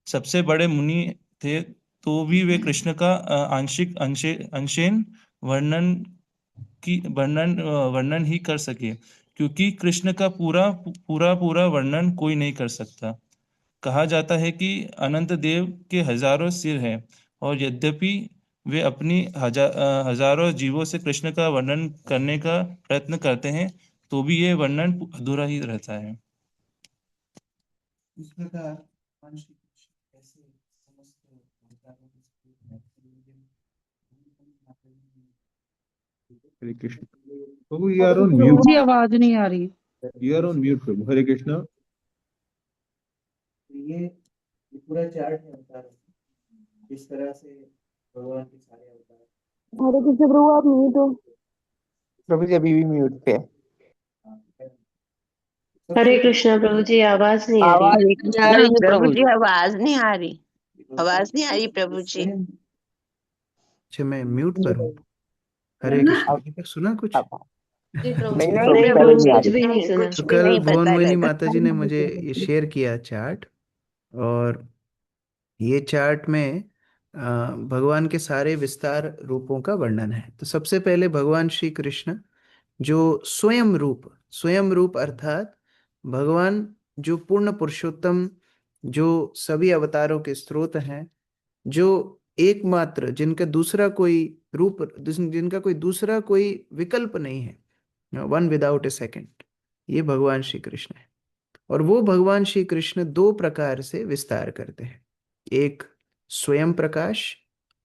सबसे बड़े मुनि थे, तो भी वे कृष्ण का आंशिक अंशेन वर्णन ही कर सके, क्योंकि कृष्ण का पूरा वर्णन कोई नहीं कर सकता। कहा जाता है कि अनंत देव के हजारों सिर हैं, और यद्यपि वे अपनी हजारों जीवों से कृष्ण का वर्णन करने का प्रयत्न करते हैं, तो भी ये वर्णन अधूरा ही रहता है। इस प्रकार हरे कृष्ण प्रभु, you are on mute. जी आवाज नहीं आ रही। You are on mute प्रभु। हरे कृष्ण। ये पूरा चार्ट है अवतार, इस तरह से भगवान के सारे अवतार। हरे कृष्ण प्रभु, आप म्यूट हो। प्रभु जी अभी भी म्यूट पे है। हरे कृष्णा प्रभु जी, आवाज नहीं आ रही। हरे कृष्णा प्रभु जी, आवाज नहीं आ रही, आवाज नहीं आ रही प्रभु जी। अच्छा, मैं म्यूट पर हूँ। हरे कृष्ण। अभी तक सुना कुछ? नहीं नहीं प्रभु जी, कुछ भी नहीं सुना। तो कल भुवन मोहिनी माता जी ने मुझे ये शेयर किया चार्ट, और ये चार्ट में भगवान के सारे विस्तार रूपों का वर्णन है। तो सबसे पहले भगवान श्री कृष्ण जो स्वयं रूप अर्थात भगवान जो पूर्ण पुरुषोत्तम, जो सभी अवतारों के स्रोत हैं, जो एकमात्र, जिनका दूसरा कोई रूप, जिनका कोई दूसरा कोई विकल्प नहीं है, वन विदाउट ए सेकेंड, ये भगवान श्री कृष्ण है। और वो भगवान श्री कृष्ण दो प्रकार से विस्तार करते हैं, एक स्वयं प्रकाश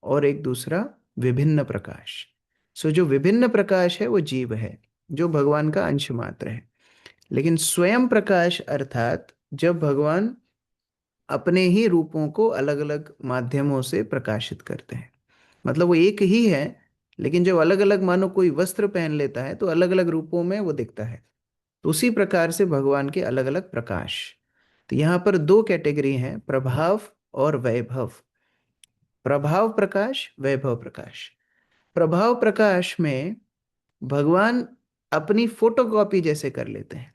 और एक दूसरा विभिन्न प्रकाश। सो जो विभिन्न प्रकाश है वो जीव है, जो भगवान का अंश मात्र है। लेकिन स्वयं प्रकाश अर्थात जब भगवान अपने ही रूपों को अलग अलग माध्यमों से प्रकाशित करते हैं, मतलब वो एक ही है, लेकिन जब अलग अलग, मानो कोई वस्त्र पहन लेता है तो अलग अलग रूपों में वो दिखता है। तो उसी प्रकार से भगवान के अलग अलग प्रकाश। तो यहाँ पर दो कैटेगरी हैं, प्रभाव और वैभव। प्रभाव प्रकाश, वैभव प्रकाश। प्रभाव प्रकाश में भगवान अपनी फोटोकॉपी जैसे कर लेते हैं,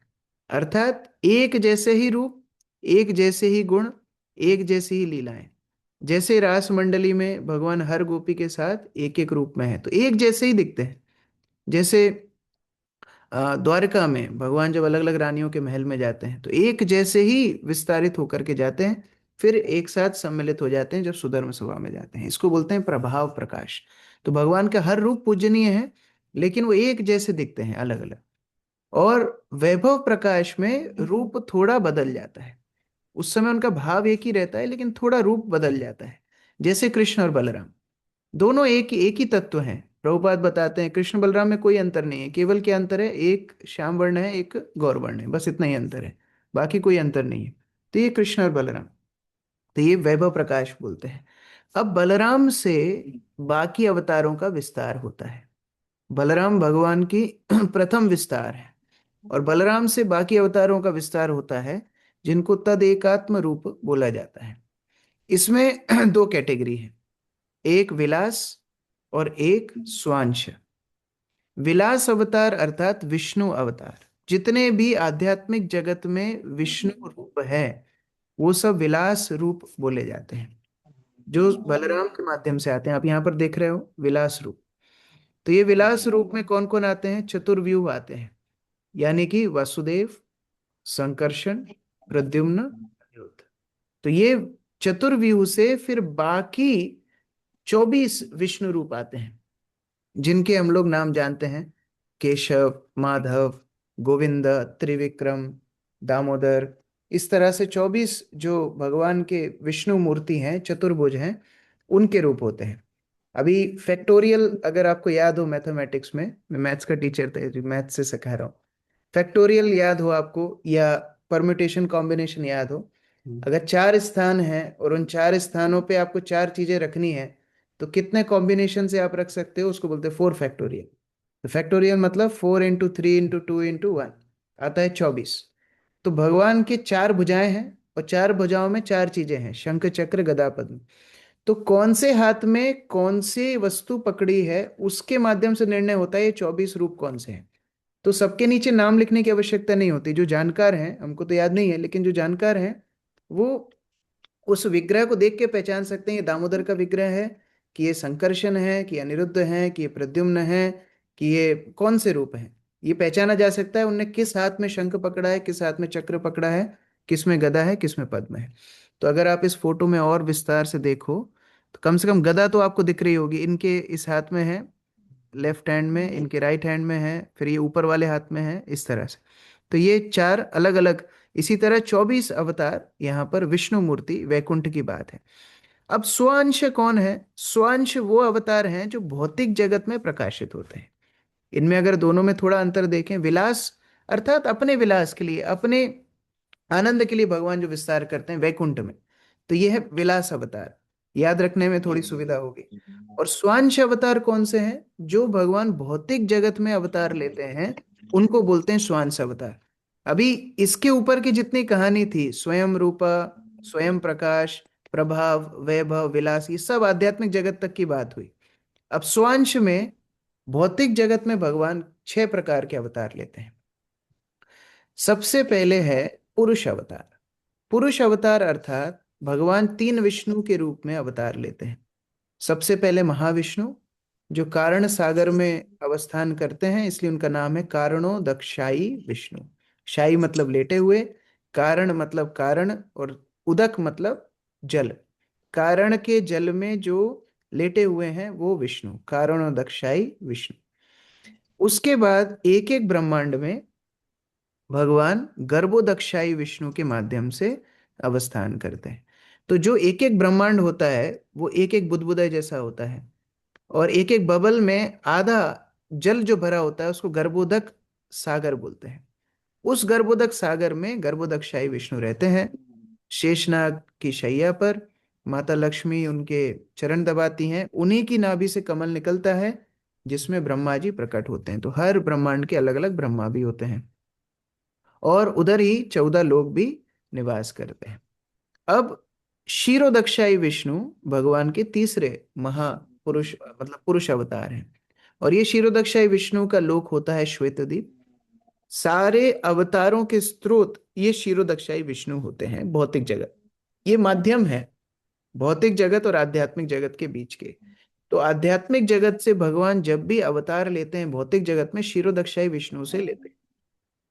अर्थात एक जैसे ही रूप, एक जैसे ही गुण, एक जैसी ही लीलाएं। जैसे रास मंडली में भगवान हर गोपी के साथ एक एक रूप में है तो एक जैसे ही दिखते हैं। जैसे द्वारका में भगवान जब अलग अलग रानियों के महल में जाते हैं तो एक जैसे ही विस्तारित होकर के जाते हैं, फिर एक साथ सम्मिलित हो जाते हैं जब सुधर्म सभा में जाते हैं। इसको बोलते हैं प्रभाव प्रकाश। तो भगवान का हर रूप पूजनीय है, लेकिन वो एक जैसे दिखते हैं अलग अलग। और वैभव प्रकाश में रूप थोड़ा बदल जाता है, उस समय उनका भाव एक ही रहता है लेकिन थोड़ा रूप बदल जाता है। जैसे कृष्ण और बलराम दोनों एक ही तत्व हैं। प्रभुपाद बताते हैं कृष्ण बलराम में कोई अंतर नहीं है, केवल क्या अंतर है, एक श्याम वर्ण है, एक गौर वर्ण है, बस इतना ही अंतर है, बाकी कोई अंतर नहीं है। तो ये कृष्ण और बलराम, तो ये वैभव प्रकाश बोलते हैं। अब बलराम से बाकी अवतारों का विस्तार होता है। बलराम भगवान की प्रथम विस्तार है, और बलराम से बाकी अवतारों का विस्तार होता है, जिनको तद एकात्म रूप बोला जाता है। इसमें दो कैटेगरी है, एक विलास और एक स्वांश। विलास अवतार अर्थात विष्णु अवतार, जितने भी आध्यात्मिक जगत में विष्णु रूप है वो सब विलास रूप बोले जाते हैं, जो बलराम के माध्यम से आते हैं। आप यहाँ पर देख रहे हो विलास रूप। तो ये विलास रूप में कौन कौन आते हैं, चतुर्व्यूह आते हैं, यानी कि वासुदेव, संकर्षण, प्रद्युम्न, अनिरुद्ध। तो ये चतुर्व्यूह से फिर बाकी 24 विष्णु रूप आते हैं, जिनके हम लोग नाम जानते हैं, केशव, माधव, गोविंद, त्रिविक्रम, दामोदर। इस तरह से 24 जो भगवान के विष्णु मूर्ति हैं, चतुर्भुज हैं, उनके रूप होते हैं। अभी फैक्टोरियल अगर आपको याद हो मैथमेटिक्स में, मैं मैथ्स का टीचर था, मैथ से सिखा रहा हूँ, फैक्टोरियल याद हो आपको, या परम्यूटेशन कॉम्बिनेशन याद हो। अगर 4 स्थान हैं और उन 4 स्थानों पे आपको 4 चीजें रखनी है, तो कितने कॉम्बिनेशन से आप रख सकते हो, उसको बोलते हैं 4 फैक्टोरियल। तो फैक्टोरियल मतलब 4 इंटू 3 इंटू 2 इंटू 1 आता है 24। तो भगवान के 4 भुजाएं हैं, और 4 भुजाओं में 4 चीजें हैं, शंख चक्र गदा पद्म। तो कौन से हाथ में कौन सी वस्तु पकड़ी है, उसके माध्यम से निर्णय होता है ये 24 रूप कौन से हैं। तो सबके नीचे नाम लिखने की आवश्यकता नहीं होती। जो जानकार हैं, हमको तो याद नहीं है, लेकिन जो जानकार हैं वो उस विग्रह को देख के पहचान सकते हैं ये दामोदर का विग्रह है, कि ये संकर्षण है, कि अनिरुद्ध है, कि ये प्रद्युम्न है, कि ये कौन से रूप हैं। ये पहचाना जा सकता है उनने किस हाथ में शंख पकड़ा है, किस हाथ में चक्र पकड़ा है, किस में गदा है, किस में पद्म है। तो अगर आप इस फोटो में और विस्तार से देखो तो कम से कम गदा तो आपको दिख रही होगी, इनके इस हाथ में है, लेफ्ट हैंड में, इनके राइट हैंड में है, फिर ये ऊपर वाले हाथ में है, इस तरह से। तो ये 4 अलग अलग, इसी तरह 24 अवतार यहाँ पर विष्णु मूर्ति, वैकुंठ की बात है। अब स्वांश कौन है, स्वांश वो अवतार हैं जो भौतिक जगत में प्रकाशित होते हैं। इनमें अगर दोनों में थोड़ा अंतर देखें, विलास अर्थात अपने विलास के लिए, अपने आनंद के लिए भगवान जो विस्तार करते हैं वैकुंठ में, तो ये है विलास अवतार, याद रखने में थोड़ी सुविधा होगी। और स्वांश अवतार कौन से हैं, जो भगवान भौतिक जगत में अवतार लेते हैं, उनको बोलते हैं स्वांश अवतार। अभी इसके ऊपर की जितनी कहानी थी, स्वयं रूपा, स्वयं प्रकाश, प्रभाव, वैभव, विलास, ये सब आध्यात्मिक जगत तक की बात हुई। अब स्वांश में भौतिक जगत में भगवान 6 प्रकार के अवतार लेते हैं। सबसे पहले है पुरुष अवतार। पुरुष अवतार अर्थात भगवान 3 विष्णु के रूप में अवतार लेते हैं। सबसे पहले महाविष्णु, जो कारण सागर में अवस्थान करते हैं, इसलिए उनका नाम है कारणो दक्षाई विष्णु। शाई मतलब लेटे हुए, कारण मतलब कारण, और उदक मतलब जल। कारण के जल में जो लेटे हुए हैं वो विष्णु, कारणो दक्षाई विष्णु। उसके बाद एक एक ब्रह्मांड में भगवान गर्भोदक्षाई विष्णु के माध्यम से अवस्थान करते हैं। तो जो एक एक ब्रह्मांड होता है वो एक एक बुदबुदा जैसा होता है, और एक एक बबल में आधा जल जो भरा होता है उसको गर्भोदक सागर बोलते हैं। उस गर्भोदक सागर में गर्भोदक्षाई विष्णु रहते हैं, शेषनाग की शैया पर। माता लक्ष्मी उनके चरण दबाती हैं, उन्हीं की नाभि से कमल निकलता है जिसमें ब्रह्मा जी प्रकट होते हैं। तो हर ब्रह्मांड के अलग अलग ब्रह्मा भी होते हैं, और उधर ही 14 लोग भी निवास करते हैं। अब क्षीरोदक्षाई विष्णु भगवान के तीसरे महापुरुष मतलब पुरुष अवतार हैं, और ये क्षीरोदक्षाई विष्णु का लोक होता है श्वेतद्वीप। सारे अवतारों के स्रोत ये क्षीरोदक्षाई विष्णु होते हैं। भौतिक जगत ये माध्यम है भौतिक जगत और आध्यात्मिक जगत के बीच के। तो आध्यात्मिक जगत से भगवान जब भी अवतार लेते हैं भौतिक जगत में क्षीरोदक्षाई विष्णु से लेते हैं।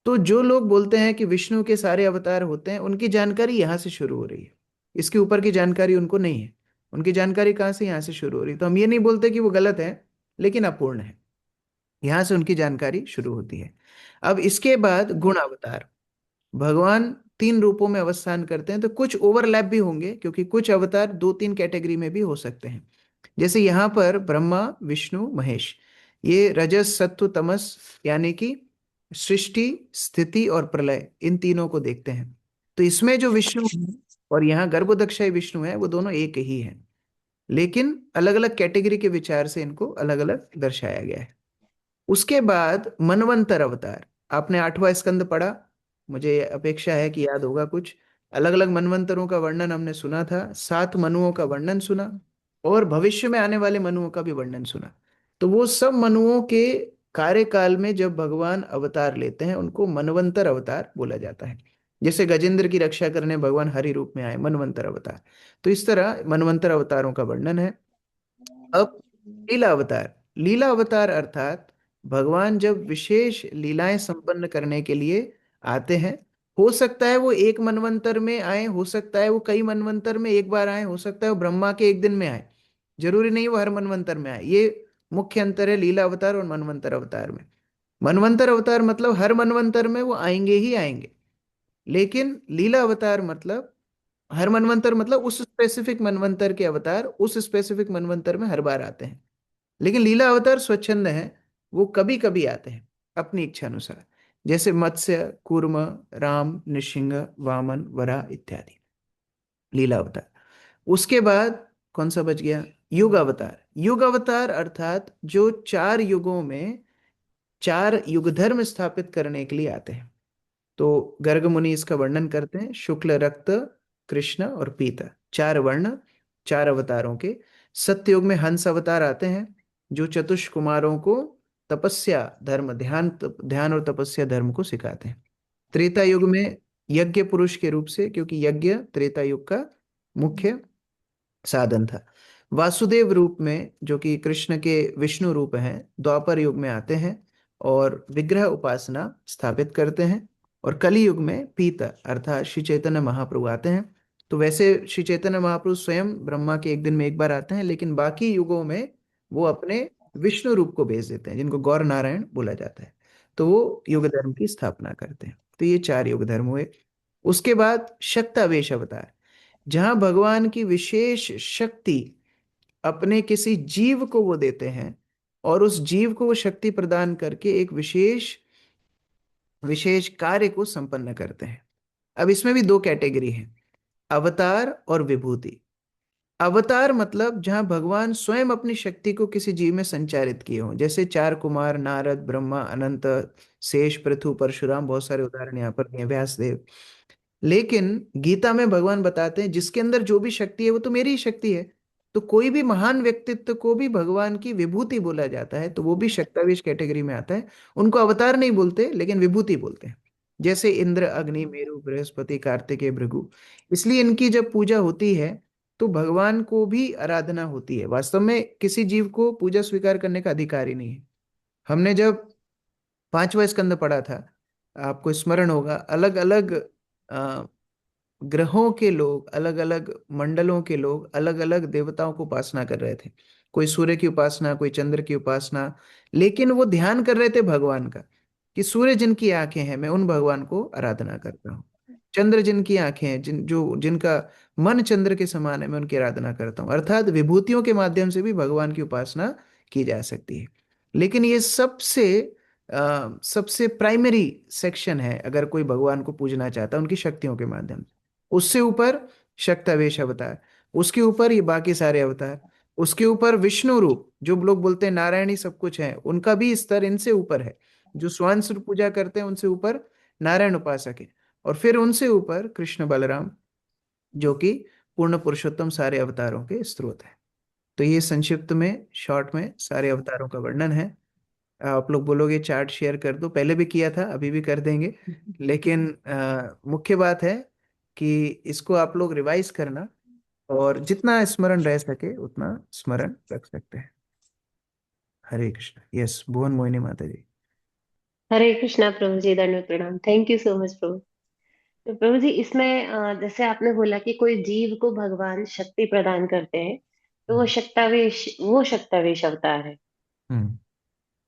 तो जो लोग बोलते हैं कि विष्णु के सारे अवतार होते हैं, उनकी जानकारी यहाँ से शुरू हो रही है, इसके ऊपर की जानकारी उनको नहीं है। उनकी जानकारी कहाँ से? यहाँ से शुरू हो रही। तो हम ये नहीं बोलते कि वो गलत है, लेकिन अपूर्ण है। यहाँ से उनकी जानकारी शुरू होती है। अब इसके बाद गुण अवतार, भगवान 3 रूपों में अवस्थान करते हैं। तो कुछ ओवरलैप भी होंगे, क्योंकि कुछ अवतार 2-3 कैटेगरी में भी हो सकते हैं। जैसे यहाँ पर ब्रह्मा विष्णु महेश, ये रजस सत्व तमस यानी कि सृष्टि स्थिति और प्रलय, इन तीनों को देखते हैं। तो इसमें जो विष्णु है और यहाँ गर्भोदक्षाई विष्णु है वो दोनों एक ही हैं, लेकिन अलग अलग कैटेगरी के विचार से इनको अलग अलग दर्शाया गया है। उसके बाद मनवंतर अवतार, आपने 8वां स्कंद पढ़ा, मुझे अपेक्षा है कि याद होगा कुछ। अलग अलग मनवंतरों का वर्णन हमने सुना था, 7 मनुओं का वर्णन सुना, और भविष्य में आने वाले मनुओं का भी वर्णन सुना। तो वो सब मनुओं के कार्यकाल में जब भगवान अवतार लेते हैं उनको मनवंतर अवतार बोला जाता है। जैसे गजेंद्र की रक्षा करने भगवान हरि रूप में आए, मनवंतर अवतार। तो इस तरह मनवंतर अवतारों का वर्णन है। अब लीला अवतार, लीला अवतार अर्थात भगवान जब विशेष लीलाएं संपन्न करने के लिए आते हैं, हो सकता है वो एक मनवंतर में आए, हो सकता है वो कई मनवंतर में एक बार आए, हो सकता है वो ब्रह्मा के एक दिन में आए, जरूरी नहीं वो हर मनवंतर में आए। ये मुख्य अंतर है लीला अवतार और मनवंतर अवतार में। मनवंतर अवतार मतलब हर मनवंतर में वो आएंगे ही आएंगे, लेकिन लीला अवतार मतलब हर मनवंतर मतलब उस स्पेसिफिक मनवंतर के अवतार उस स्पेसिफिक मनवंतर में हर बार आते हैं। लेकिन लीला अवतार स्वच्छंद है, वो कभी कभी आते हैं अपनी इच्छा अनुसार, जैसे मत्स्य, कूर्म, राम, नृसिंह, वामन, वराह इत्यादि लीला अवतार। उसके बाद कौन सा बच गया? युग अवतार। युग अवतार अर्थात जो 4 युगों में 4 युग धर्म स्थापित करने के लिए आते हैं। तो गर्ग मुनि इसका वर्णन करते हैं, शुक्ल, रक्त, कृष्ण और पीत, 4 वर्ण 4 अवतारों के। सत्ययुग में हंस अवतार आते हैं जो चतुष कुमारों को तपस्या धर्म, ध्यान और तपस्या धर्म को सिखाते हैं। त्रेता युग में यज्ञ पुरुष के रूप से, क्योंकि यज्ञ त्रेता युग का मुख्य साधन था। वासुदेव रूप में, जो कि कृष्ण के विष्णु रूप हैं, द्वापर युग में आते हैं और विग्रह उपासना स्थापित करते हैं। और कली युग में पीत अर्थात श्री चैतन्य महाप्रभु आते हैं। तो वैसे श्री चैतन्य महाप्रभु स्वयं ब्रह्मा के एक दिन में एक बार आते हैं, लेकिन बाकी युगों में वो अपने विष्णु रूप को भेज देते हैं, जिनको गौर नारायण बोला जाता है। तो वो युग धर्म की स्थापना करते हैं। तो ये 4 युग धर्म हुए। उसके बाद शक्तावेश अवतार, जहां भगवान की विशेष शक्ति अपने किसी जीव को वो देते हैं, और उस जीव को वो शक्ति प्रदान करके एक विशेष विशेष कार्य को संपन्न करते हैं। अब इसमें भी 2 कैटेगरी है, अवतार और विभूति। अवतार मतलब जहां भगवान स्वयं अपनी शक्ति को किसी जीव में संचारित किए हों, जैसे 4 कुमार, नारद, ब्रह्मा, अनंत, शेष, पृथु, परशुराम, बहुत सारे उदाहरण यहाँ पर दिए, व्यासदेव। लेकिन गीता में भगवान बताते हैं जिसके अंदर जो भी शक्ति है वो तो मेरी ही शक्ति है। तो कोई भी महान व्यक्तित्व को भी भगवान की विभूति बोला जाता है, तो वो भी शक्तावेश कैटेगरी में आता है। उनको अवतार नहीं बोलते, लेकिन विभूति बोलते हैं। जैसे इंद्र, अग्नि, मेरु, बृहस्पति, कार्तिकेय, भृगु। इसलिए इनकी जब पूजा होती है तो भगवान को भी आराधना होती है। वास्तव में किसी जीव को पूजा स्वीकार करने का अधिकार ही नहीं है। हमने जब 5वां स्कंद पढ़ा था, आपको स्मरण होगा, अलग अलग ग्रहों के लोग, अलग अलग मंडलों के लोग अलग अलग देवताओं को उपासना कर रहे थे। कोई सूर्य की उपासना, कोई चंद्र की उपासना, लेकिन वो ध्यान कर रहे थे भगवान का, कि सूर्य जिनकी आंखें हैं मैं उन भगवान को आराधना करता हूँ। चंद्र जिनकी आंखें हैं, जिनका मन चंद्र के समान है, मैं उनकी आराधना करता हूँ। अर्थात विभूतियों के माध्यम से भी भगवान की उपासना की जा सकती है। लेकिन ये सबसे प्राइमरी सेक्शन है अगर कोई भगवान को पूजना चाहता है, उनकी शक्तियों के माध्यम से। उससे ऊपर शक्तावेश अवतार, उसके ऊपर ये बाकी सारे अवतार, उसके ऊपर विष्णु रूप, जो लोग बोलते हैं नारायणी सब कुछ है, उनका भी स्तर इनसे ऊपर है। जो स्वांश पूजा करते हैं उनसे ऊपर नारायण उपासक है, और फिर उनसे ऊपर कृष्ण बलराम, जो कि पूर्ण पुरुषोत्तम सारे अवतारों के स्रोत है। तो ये संक्षिप्त में, शॉर्ट में सारे अवतारों का वर्णन है। आप लोग बोलोगे चार्ट शेयर कर दो, पहले भी किया था, अभी भी कर देंगे, लेकिन मुख्य बात है कि इसको आप लोग रिवाइज करना, और जितना स्मरण रह सके उतना स्मरण रख सकते हैं। हरे कृष्ण। यस, भुवन मोहिनी माता जी। हरे कृष्णा प्रभु जी, दंडवत प्रणाम। थैंक यू सो मच प्रभु। तो प्रभु जी, इसमें जैसे आपने बोला कि कोई जीव को भगवान शक्ति प्रदान करते हैं, तो वो शक्तावेश अवतार हम्म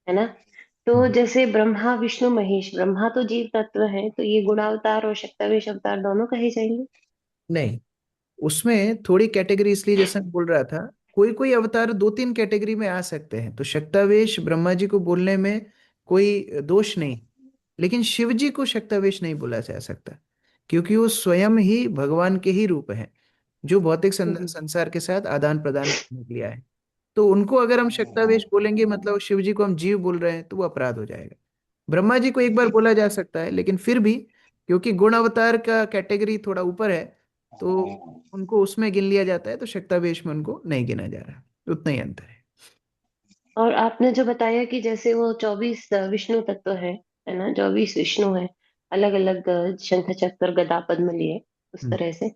है ना? तो जैसे ब्रह्मा विष्णु महेश, ब्रह्मा तो जीव तत्व है, तो ये गुणावतार और शक्तावेश अवतार दोनों कहे जाएंगे? नहीं, उसमें थोड़ी कैटेगरी, इसलिए जैसे मैं बोल रहा था, कोई कोई अवतार 2-3 कैटेगरी में आ सकते हैं। तो शक्तावेश ब्रह्मा जी को बोलने में कोई दोष नहीं, लेकिन शिव जी को शक्तावेश नहीं बोला जा सकता, क्योंकि वो स्वयं ही भगवान के ही रूप है, जो भौतिक संसार के साथ आदान प्रदान करने के लिए आए। तो उनको अगर हम शक्तावेश बोलेंगे, मतलब शिव जी को हम जीव बोल रहे हैं, तो वो अपराध हो जाएगा। ब्रह्मा जी को एक बार बोला जा सकता है, लेकिन फिर भी क्योंकि गुण अवतार का कैटेगरी थोड़ा ऊपर है, तो उनको उसमें गिन लिया जाता है, तो शक्तावेश में उनको नहीं गिना जा रहा। उतना ही अंतर है। और आपने जो बताया कि जैसे वो 24 विष्णु तत्व है ना, 24 विष्णु है, अलग अलग शंख चक्र गदा पद्म लिए, उस तरह से।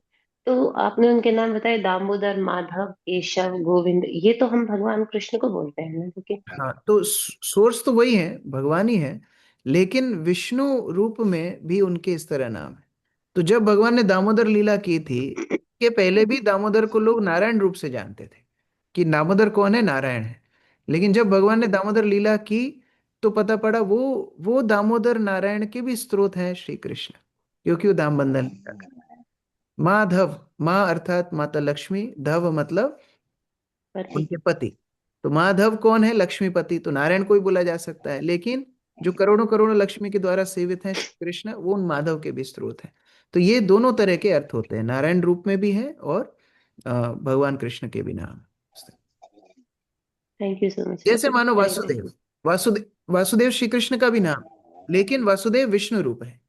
तो आपने उनके नाम बताए, दामोदर, माधव, केशव, गोविंद। ये तो हम भगवान कृष्ण को बोलते हैं ना, क्योंकि हाँ, तो सोर्स तो वही है, भगवान ही है, लेकिन विष्णु रूप में भी उनके इस तरह नाम है। तो जब भगवान ने दामोदर लीला की थी, के पहले भी दामोदर को लोग नारायण रूप से जानते थे, कि दामोदर कौन है, नारायण है। लेकिन जब भगवान ने दामोदर लीला की, तो पता पड़ा वो दामोदर नारायण के भी स्रोत हैं श्री कृष्ण, क्योंकि वो दाम बंधन लीला कर। माधव, माँ अर्थात माता लक्ष्मी, धव मतलब उनके पति। तो माधव कौन है, लक्ष्मीपति। तो नारायण को भी बोला जा सकता है, लेकिन जो करोड़ों करोड़ों लक्ष्मी के द्वारा सेवित हैं श्री कृष्ण, वो उन माधव के भी स्रोत हैं। तो ये दोनों तरह के अर्थ होते हैं, नारायण रूप में भी है और भगवान कृष्ण के भी नाम। Thank you so much. जैसे मानो वासुदेव, वासुदेव श्री कृष्ण का भी नाम, लेकिन वासुदेव विष्णु रूप है।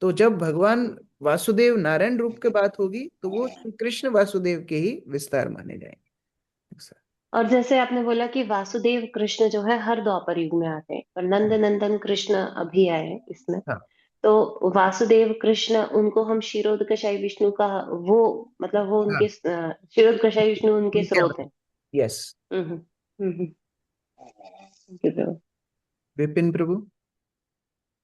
तो जब भगवान वासुदेव नारायण रूप की बात होगी, तो वो श्री कृष्ण वासुदेव के ही विस्तार माने जाएंगे। और जैसे आपने बोला कि वासुदेव कृष्ण जो है हर द्वापर युग में आते हैं, और नंद नंदन कृष्ण अभी आए हैं इसमें। हाँ, तो वासुदेव कृष्ण, उनको हम क्षीरोदकशाई विष्णु का, वो मतलब वो उनके क्षीरोदकशाई विष्णु उनके स्रोत हैं। यस। Thank you, प्रभु। विपिन प्रभु।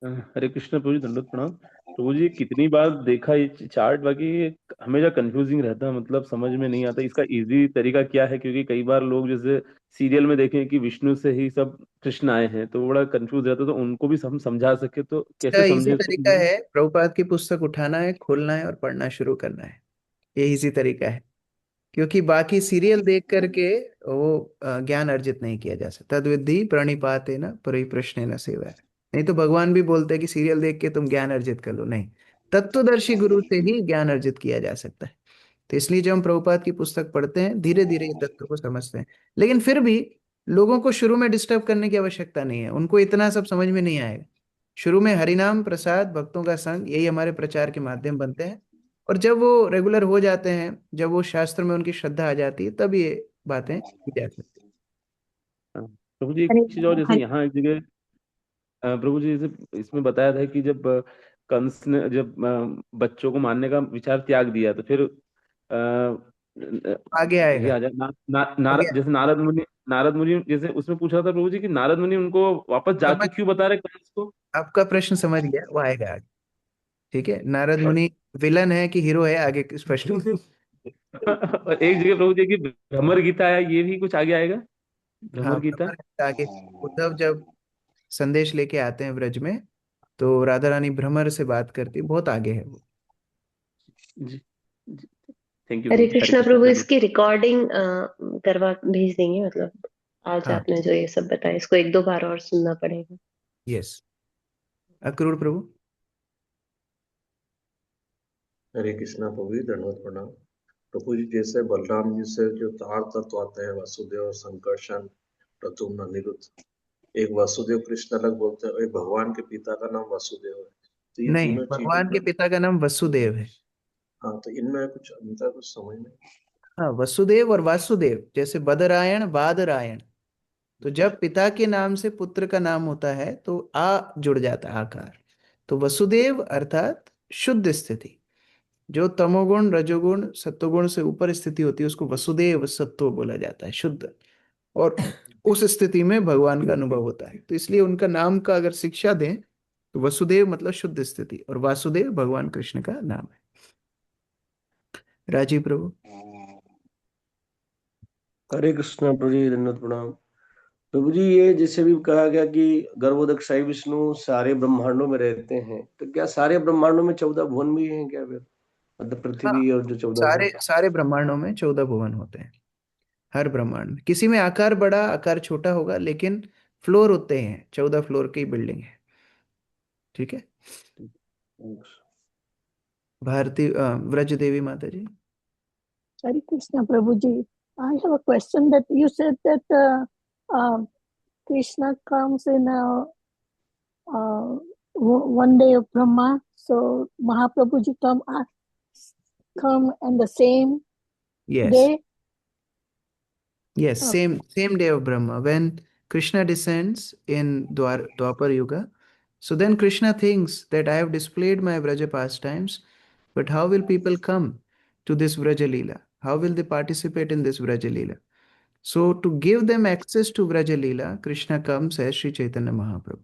हरे कृष्ण प्रभु जी, दंडवत प्रणाम। प्रभु जी, कितनी बार देखा ये चार्ट, बाकी ये हमेशा कंफ्यूजिंग रहता है, मतलब समझ में नहीं आता इसका इजी तरीका क्या है। क्योंकि कई बार लोग जैसे सीरियल में देखें कि विष्णु से ही सब कृष्ण आए हैं, तो वो बड़ा कंफ्यूज रहता है। तो उनको भी हम समझा सके तो इसका कैसे इजी समझे तरीका इसको? है, प्रभुपाद की पुस्तक उठाना है, खोलना है और पढ़ना शुरू करना है। ये इजी तरीका है, क्योंकि बाकी सीरियल देख करके वो ज्ञान अर्जित नहीं किया जा सकता। तद्विद्धि प्रणिपातेन परिप्रश्नेन सेवा। नहीं तो भगवान भी बोलते हैं कि सीरियल देख के तुम ज्ञान अर्जित कर लो, नहीं, तत्वदर्शी गुरु से ही ज्ञान अर्जित किया जा सकता है। तो इसलिए जब हम प्रभुपाद की पुस्तक पढ़ते हैं, धीरे धीरे ये तत्व को समझते हैं। लेकिन फिर भी लोगों को शुरू में डिस्टर्ब करने की आवश्यकता नहीं है, उनको इतना सब समझ में नहीं आएगा। शुरू में हरिनाम प्रसाद भक्तों का संग, यही हमारे प्रचार के माध्यम बनते हैं। और जब वो रेगुलर हो जाते हैं, जब वो शास्त्र में उनकी श्रद्धा आ जाती है, तब ये बातें की जा सकती प्रभु जी, एक चीज और, जैसे यहाँ एक जगह प्रभु जी जैसे इसमें बताया था कि जब कंस ने जब बच्चों को मारने का विचार त्याग दिया, तो फिर आगे आएगा, ये आ जाए आगे जैसे नारद मुनि जैसे उसमें पूछा था प्रभु जी कि नारद मुनि उनको वापस जाके समझ, क्यों बता रहे कंस को। आपका प्रश्न समझ गया, वो आएगा आगे। ठीक है, नारद मुनि विलन है कि हीरो है, आगे स्पष्ट। और एक जगह प्रभु जी की भ्रमर गीता है, ये भी कुछ आगे आएगा, हाँ, भ्रमर गीता। आगे उद्धव जब संदेश लेके आते हैं ब्रज में, तो राधा रानी भ्रमर से बात करती, बहुत आगे है वो। जी, थैंक यू हरे प्रभु जी, हरे कृष्णा कृष्णा प्रभु, प्रभु। इसकी रिकॉर्डिंग करवा भेज देंगे, मतलब आज हाँ, आपने जो ये सब बताया इसको 1-2 बार और सुनना पड़ेगा। यस। अक्रूर प्रभु। हरे कृष्णा प्रभु जी, दंडवत प्रणाम। प्रभु जी, जैसे बलराम जी से जो 4 तत्व आते हैं, वसुदेव, संकर्षण, प्रद्युम्न, अनिरुद्ध, एक वसुदेव कृष्ण अलग बोलते हैं, एक भगवान के पिता का नाम वसुदेव है, तो ये नहीं, तीनों चीजों भगवान के का। पिता का नाम वसुदेव है। हाँ, तो इनमें कुछ अंतर कुछ समझ में। हाँ, वसुदेव और वासुदेव, जैसे बदरायण बादरायण, तो जब पिता के नाम से पुत्र का नाम होता है तो आ जुड़ जाता है, आकार। तो वसुदेव अर्थात शुद्ध स्थिति, जो तमोगुण रजोगुण सत्वगुण से ऊपर स्थिति होती है, उसको वसुदेव सत्व बोला जाता है, शुद्ध। और उस स्थिति में भगवान का अनुभव होता है, तो इसलिए उनका नाम का अगर शिक्षा दें तो वसुदेव मतलब शुद्ध स्थिति, और वासुदेव भगवान कृष्ण का नाम है। राजीव प्रभु। हरे कृष्णा प्रभु जी, दंडवत प्रणाम। प्रभु जी, ये जैसे भी कहा गया कि गर्भोदकशाही विष्णु सारे ब्रह्मांडों में रहते हैं, तो क्या सारे ब्रह्मांडों में 14 भुवन भी हैं क्या फिर, मतलब हाँ, पृथ्वी और जो 14 सारे भुवन। सारे ब्रह्मांडों में 14 भुवन होते हैं। हर ब्रह्मांड में किसी में आकार बड़ा आकार छोटा होगा, लेकिन फ्लोर होते हैं, 14 फ्लोर की बिल्डिंग है। ठीक है। भारती व्रज देवी माता जी। Hare Krishna Prabhuji. I have a question that you said that Krishna comes in one day of Brahma. So Mahaprabhuji come on the same Yes. day. Yes, Okay. same day of Brahma, when Krishna descends in Dwapar Yuga. So then Krishna thinks that I have displayed my Vraja pastimes, but how will people come to this Vraja Leela? How will they participate in this Vraja Leela? So to give them access to Vraja Leela, Krishna comes as Sri Chaitanya Mahaprabhu,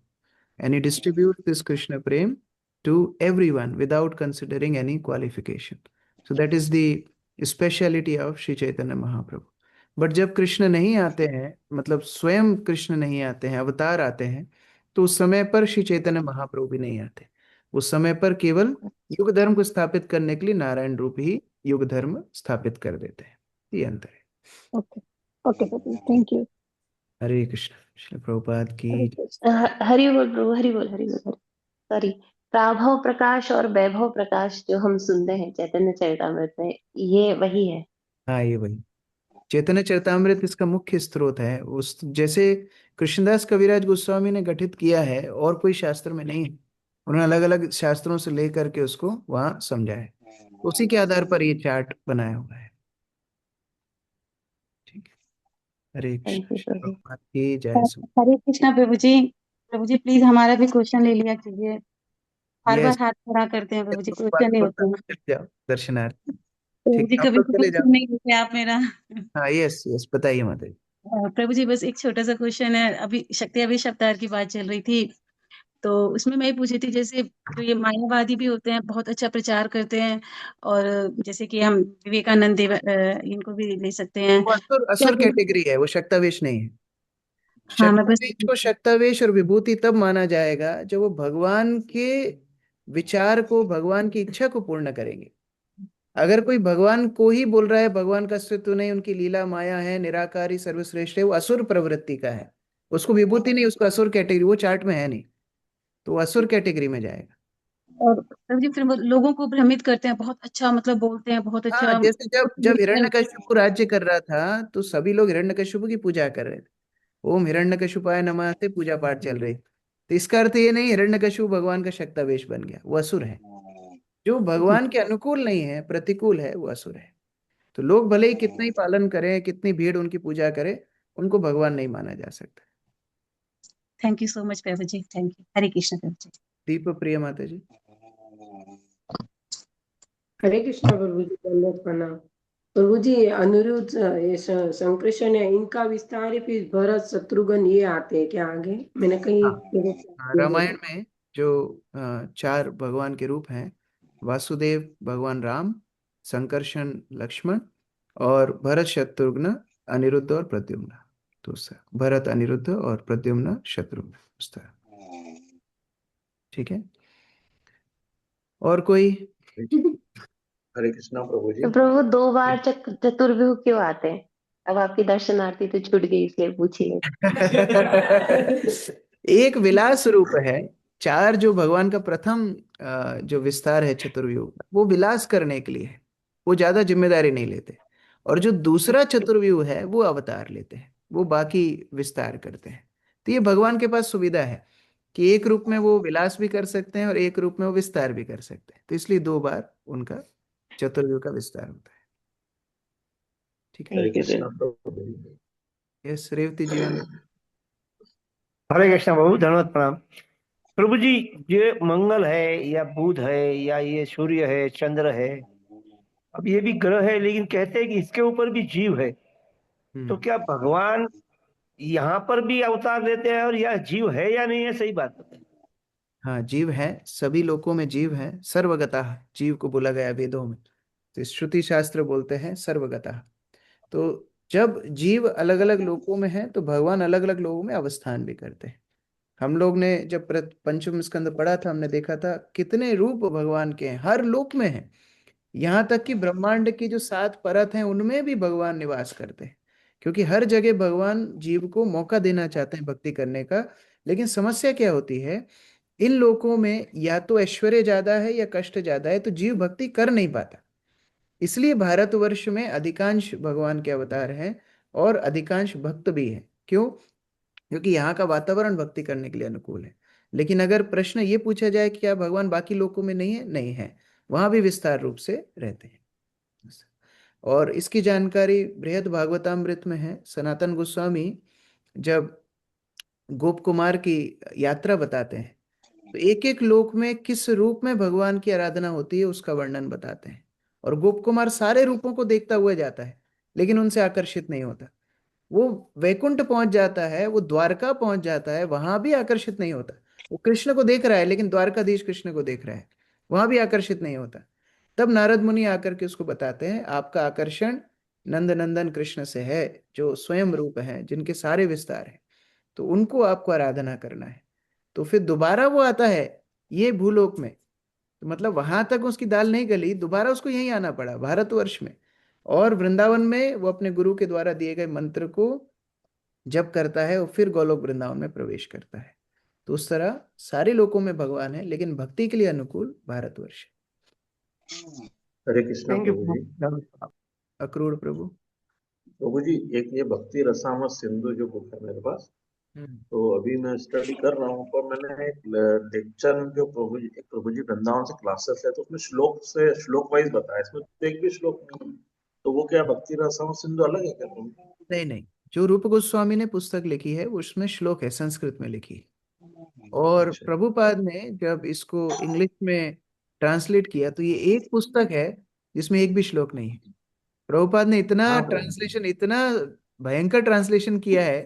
and he distributes this Krishna Prem to everyone without considering any qualification. So that is the speciality of Sri Chaitanya Mahaprabhu. But जब कृष्ण नहीं आते हैं, मतलब स्वयं कृष्ण नहीं आते हैं, अवतार आते हैं, तो उस समय पर श्री चैतन्य महाप्रभु भी नहीं आते। उस समय पर केवल युग धर्म को स्थापित करने के लिए नारायण रूप ही युग धर्म स्थापित कर देते हैं। ये अंतर है। Okay. Okay, Prabhu. Thank you. हरे कृष्ण। श्री प्रभुपाद की Hare जय। Krishna. हरि बोल प्रभु, हरि बोल, हरि बोल, सॉरी। प्राभव प्रकाश और वैभव प्रकाश जो हम सुनते हैं चैतन्य चरितामृत में, ये वही है। हाँ, ये वही चैतन्य चरितामृत इसका मुख्य स्रोत है। उस जैसे कृष्णदास कविराज गोस्वामी ने गठित किया है, और कोई शास्त्र में नहीं है। उन्होंने अलग अलग शास्त्रों से लेकर के उसको वहां समझा है, उसी के आधार पर ये चार्ट बनाया हुआ है। ठीक है। हरे थैंक कृष्ण। यू श्री प्रभु। प्रभुपाद की जय। हरे कृष्णा प्रभु जी प्लीज हमारा भी क्वेश्चन ले लिया कीजिए। हर बार यस, हाथ खड़ा करते हैं प्रभु जी, क्वेश्चन नहीं होते हैं। चले जाओ दर्शनार्थ। प्रभु ठीक जी है, आप कभी लोग चले क्वेश्चन जाओ। नहीं लेते आप मेरा। हाँ, यस यस, बताइए माता जी। प्रभु जी बस एक छोटा सा क्वेश्चन है। अभी शक्ति अभी अवतार की बात चल रही थी, तो उसमें मैं ये पूछी थी, जैसे जो ये मायावादी भी होते हैं, बहुत अच्छा प्रचार करते हैं, और जैसे कि हम विवेकानंद देव इनको भी ले सकते हैं। वो असुर क्या असुर कैटेगरी है, वो शक्तावेश नहीं है। हाँ, मैं बस शक्तावेश को शक्तावेश और विभूति तब माना जाएगा जब वो भगवान के विचार को, भगवान की इच्छा को पूर्ण करेंगे। अगर कोई भगवान को ही बोल रहा है, भगवान का अस्तित्व नहीं, उनकी लीला माया है, निराकारी सर्वश्रेष्ठ है, वो असुर प्रवृत्ति का है, उसको विभूति नहीं, उसको असुर कैटेगरी, वो चार्ट में है नहीं, तो वो असुर कैटेगरी में जाएगा। और प्रभु जी फिर वो लोगों को भ्रमित करते हैं, बहुत अच्छा मतलब बोलते हैं, बहुत हाँ, अच्छा जैसे जब जब लिखते हैं। हिरण्यकशिपु राज्य कर रहा था, तो सभी लोग हिरण्यकशिपु की पूजा कर रहे थे। ओम हिरण्यकशिपाय नमः से पूजा पाठ चल रही, तो इसका अर्थ ये नहीं हिरण्यकशिपु भगवान का शक्तावेश बन गया, वो असुर है। जो भगवान के अनुकूल नहीं है, प्रतिकूल है, वो असुर है। तो लोग भले ही कितना ही पालन करें, कितनी भीड़ उनकी पूजा करे, उनको भगवान नहीं माना जा सकता। Thank you so much Prabhu ji, thank you. Hare Krishna Prabhu ji. Deep Priya माता जी। हरे कृष्णा प्रभु जी, दंडवत प्रणाम। प्रभु जी, ये अनिरुद्ध, ये संकृष्ण है, इनका विस्तार है, फिर भरत शत्रुघ्न ये आते हैं क्या आगे? मैंने कहीं हाँ, रामायण में जो चार भगवान के रूप हैं, वासुदेव भगवान राम, संकर्षण लक्ष्मण, और भरत शत्रुघ्न अनिरुद्ध और प्रद्युम्न। तो उस तरह भरत अनिरुद्ध और प्रद्युम्न शत्रुघ्न, उस तरह। ठीक है, और कोई? हरे कृष्णा प्रभु जी। तो प्रभु 2 बार चतुर्व्यूह क्यों आते हैं? अब आपकी दर्शनार्थी तो छूट गई, इसलिए पूछ ही एक विलास रूप है। चार जो भगवान का प्रथम जो विस्तार है चतुर्व्यूह, वो विलास करने के लिए है, वो ज्यादा जिम्मेदारी नहीं लेते। और जो दूसरा चतुर्व्यूह है वो अवतार लेते हैं, वो बाकी विस्तार करते हैं। तो ये भगवान के पास सुविधा है कि एक रूप में वो विलास भी कर सकते हैं और एक रूप में वो विस्तार भी कर सकते हैं। तो इसलिए 2 बार उनका चतुर्व्यूह का विस्तार होता है। ठीक है, हरे कृष्णा प्रभु जी। यस, रेवती जी आनंद। हरे कृष्ण प्रभु, धन्यवाद प्रणाम। प्रभु जी, ये मंगल है या बुध है या ये सूर्य है, चंद्र है, अब ये भी ग्रह है, लेकिन कहते हैं कि इसके ऊपर भी जीव है। तो क्या भगवान यहाँ पर भी अवतार लेते हैं और यह जीव है या नहीं है? सही बात बताइए। हाँ, जीव है, सभी लोकों में जीव है। सर्वगतः जीव को बोला गया वेदों में। तो श्रुति शास्त्र बोलते हैं सर्वगतः। तो जब जीव अलग अलग लोकों में है तो भगवान अलग अलग लोकों में अवस्थान भी करते हैं। हम लोग ने जब पंचम स्कंद पढ़ा था, हमने देखा था कितने रूप भगवान के हैं, हर लोक में हैं। यहाँ तक कि ब्रह्मांड की जो 7 परत हैं उनमें भी भगवान निवास करते हैं, क्योंकि हर जगह भगवान जीव को मौका देना चाहते हैं भक्ति करने का। लेकिन समस्या क्या होती है, इन लोकों में या तो ऐश्वर्य ज्यादा है या कष्ट ज्यादा है, तो जीव भक्ति कर नहीं पाता। इसलिए भारतवर्ष में अधिकांश भगवान के अवतार हैं और अधिकांश भक्त भी हैं। क्यों? क्योंकि यहाँ का वातावरण भक्ति करने के लिए अनुकूल है। लेकिन अगर प्रश्न ये पूछा जाए कि क्या भगवान बाकी लोकों में नहीं है, नहीं है, वहां भी विस्तार रूप से रहते हैं। और इसकी जानकारी बृहद भागवतामृत में है। सनातन गोस्वामी जब गोप कुमार की यात्रा बताते हैं तो एक एक लोक में किस रूप में भगवान की आराधना होती है उसका वर्णन बताते हैं। और गोप कुमार सारे रूपों को देखता हुआ जाता है, लेकिन उनसे आकर्षित नहीं होता। वो वैकुंठ पहुंच जाता है, वो द्वारका पहुंच जाता है, वहां भी आकर्षित नहीं होता। वो कृष्ण को देख रहा है, लेकिन द्वारकाधीश कृष्ण को देख रहा है, वहां भी आकर्षित नहीं होता। तब नारद मुनि आकर के उसको बताते हैं, आपका आकर्षण नंद नंदन कृष्ण से है, जो स्वयं रूप है, जिनके सारे विस्तार हैं, तो उनको आपको आराधना करना है। तो फिर दोबारा वो आता है ये भूलोक में। तो मतलब वहां तक उसकी दाल नहीं गली, दोबारा उसको यहीं आना पड़ा भारतवर्ष में। और वृंदावन में वो अपने गुरु के द्वारा दिए गए मंत्र को जप करता है और फिर गोलोक वृंदावन में प्रवेश करता है। तो उस तरह सारे लोकों में भगवान है, लेकिन भक्ति के लिए अनुकूल भारतवर्ष है। हरे कृष्णा थैंक यू प्रभु जी। अक्रूर प्रभु। प्रभु जी, एक ये भक्ति रसामृत सिंधु जो बुक है मेरे पास, तो अभी मैं स्टडी कर रहा हूँ। पर मैंने एक लेक्चर में जो प्रभु जी वृंदावन से क्लासेस है, तो उसमें श्लोक वाइज बताया। इसमें तो एक भी श्लोक नहीं है। तो वो क्या भक्ति रसामृत सिंधु अलग है क्या प्रभु? नहीं नहीं, जो रूप गोस्वामी ने पुस्तक लिखी है उसमें श्लोक है, संस्कृत में लिखी है। और प्रभुपाद ने जब इसको इंग्लिश में ट्रांसलेट किया तो ये एक पुस्तक है जिसमें एक भी श्लोक नहीं है। प्रभुपाद ने इतना ट्रांसलेशन, इतना भयंकर ट्रांसलेशन किया है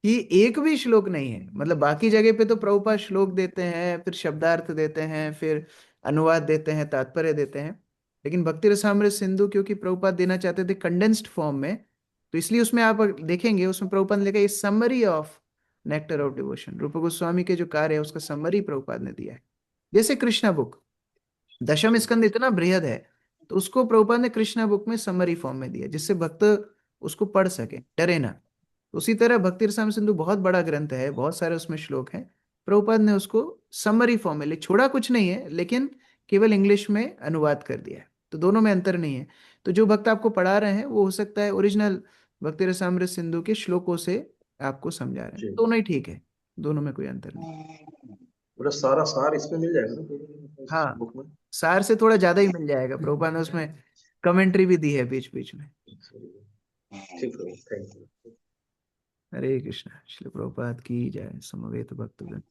कि एक भी श्लोक नहीं है। मतलब बाकी जगह पे तो प्रभुपाद श्लोक देते हैं, फिर शब्दार्थ देते हैं, फिर अनुवाद देते हैं, तात्पर्य देते हैं। लेकिन भक्ति रसामृत सिंधु क्योंकि प्रभुपाद देना चाहते थे कंडेंस्ड फॉर्म में, तो इसलिए उसमें आप देखेंगे उसमें प्रभुपाद ने लिखा ये summary of nectar of devotion. रूप गोस्वामी के जो कार्य है उसका समरी प्रभुपाद ने दिया है। जैसे कृष्णा बुक, दशम स्कंद इतना बृहद है, तो उसको प्रभुपाद ने कृष्णा बुक में समरी फॉर्म में दिया, जिससे भक्त उसको पढ़ सके, डरे ना। उसी तरह भक्ति रसामृत सिंधु बहुत बड़ा ग्रंथ है, बहुत सारे उसमें श्लोक हैं। प्रभुपाद ने उसको समरी फॉर्म में छोड़ा कुछ नहीं है, लेकिन केवल इंग्लिश में अनुवाद कर दिया है। तो दोनों में अंतर नहीं है। तो जो भक्त आपको पढ़ा रहे हैं वो हो सकता है ओरिजिनल भक्ति रसामृत सिंधु के श्लोकों से आपको समझा रहे हैं। दोनों ही ठीक है, दोनों में कोई अंतर नहीं। पूरा सारा सार इसमें मिल जाएगा ना हाँ, बुक में? सार से थोड़ा ज्यादा ही मिल जाएगा। प्रभुपाद ने उसमें कमेंट्री भी दी है बीच बीच में। ठीक है, थैंक यू। हरे कृष्णा। श्री प्रभुपाद की जय। समवेत भक्तगण।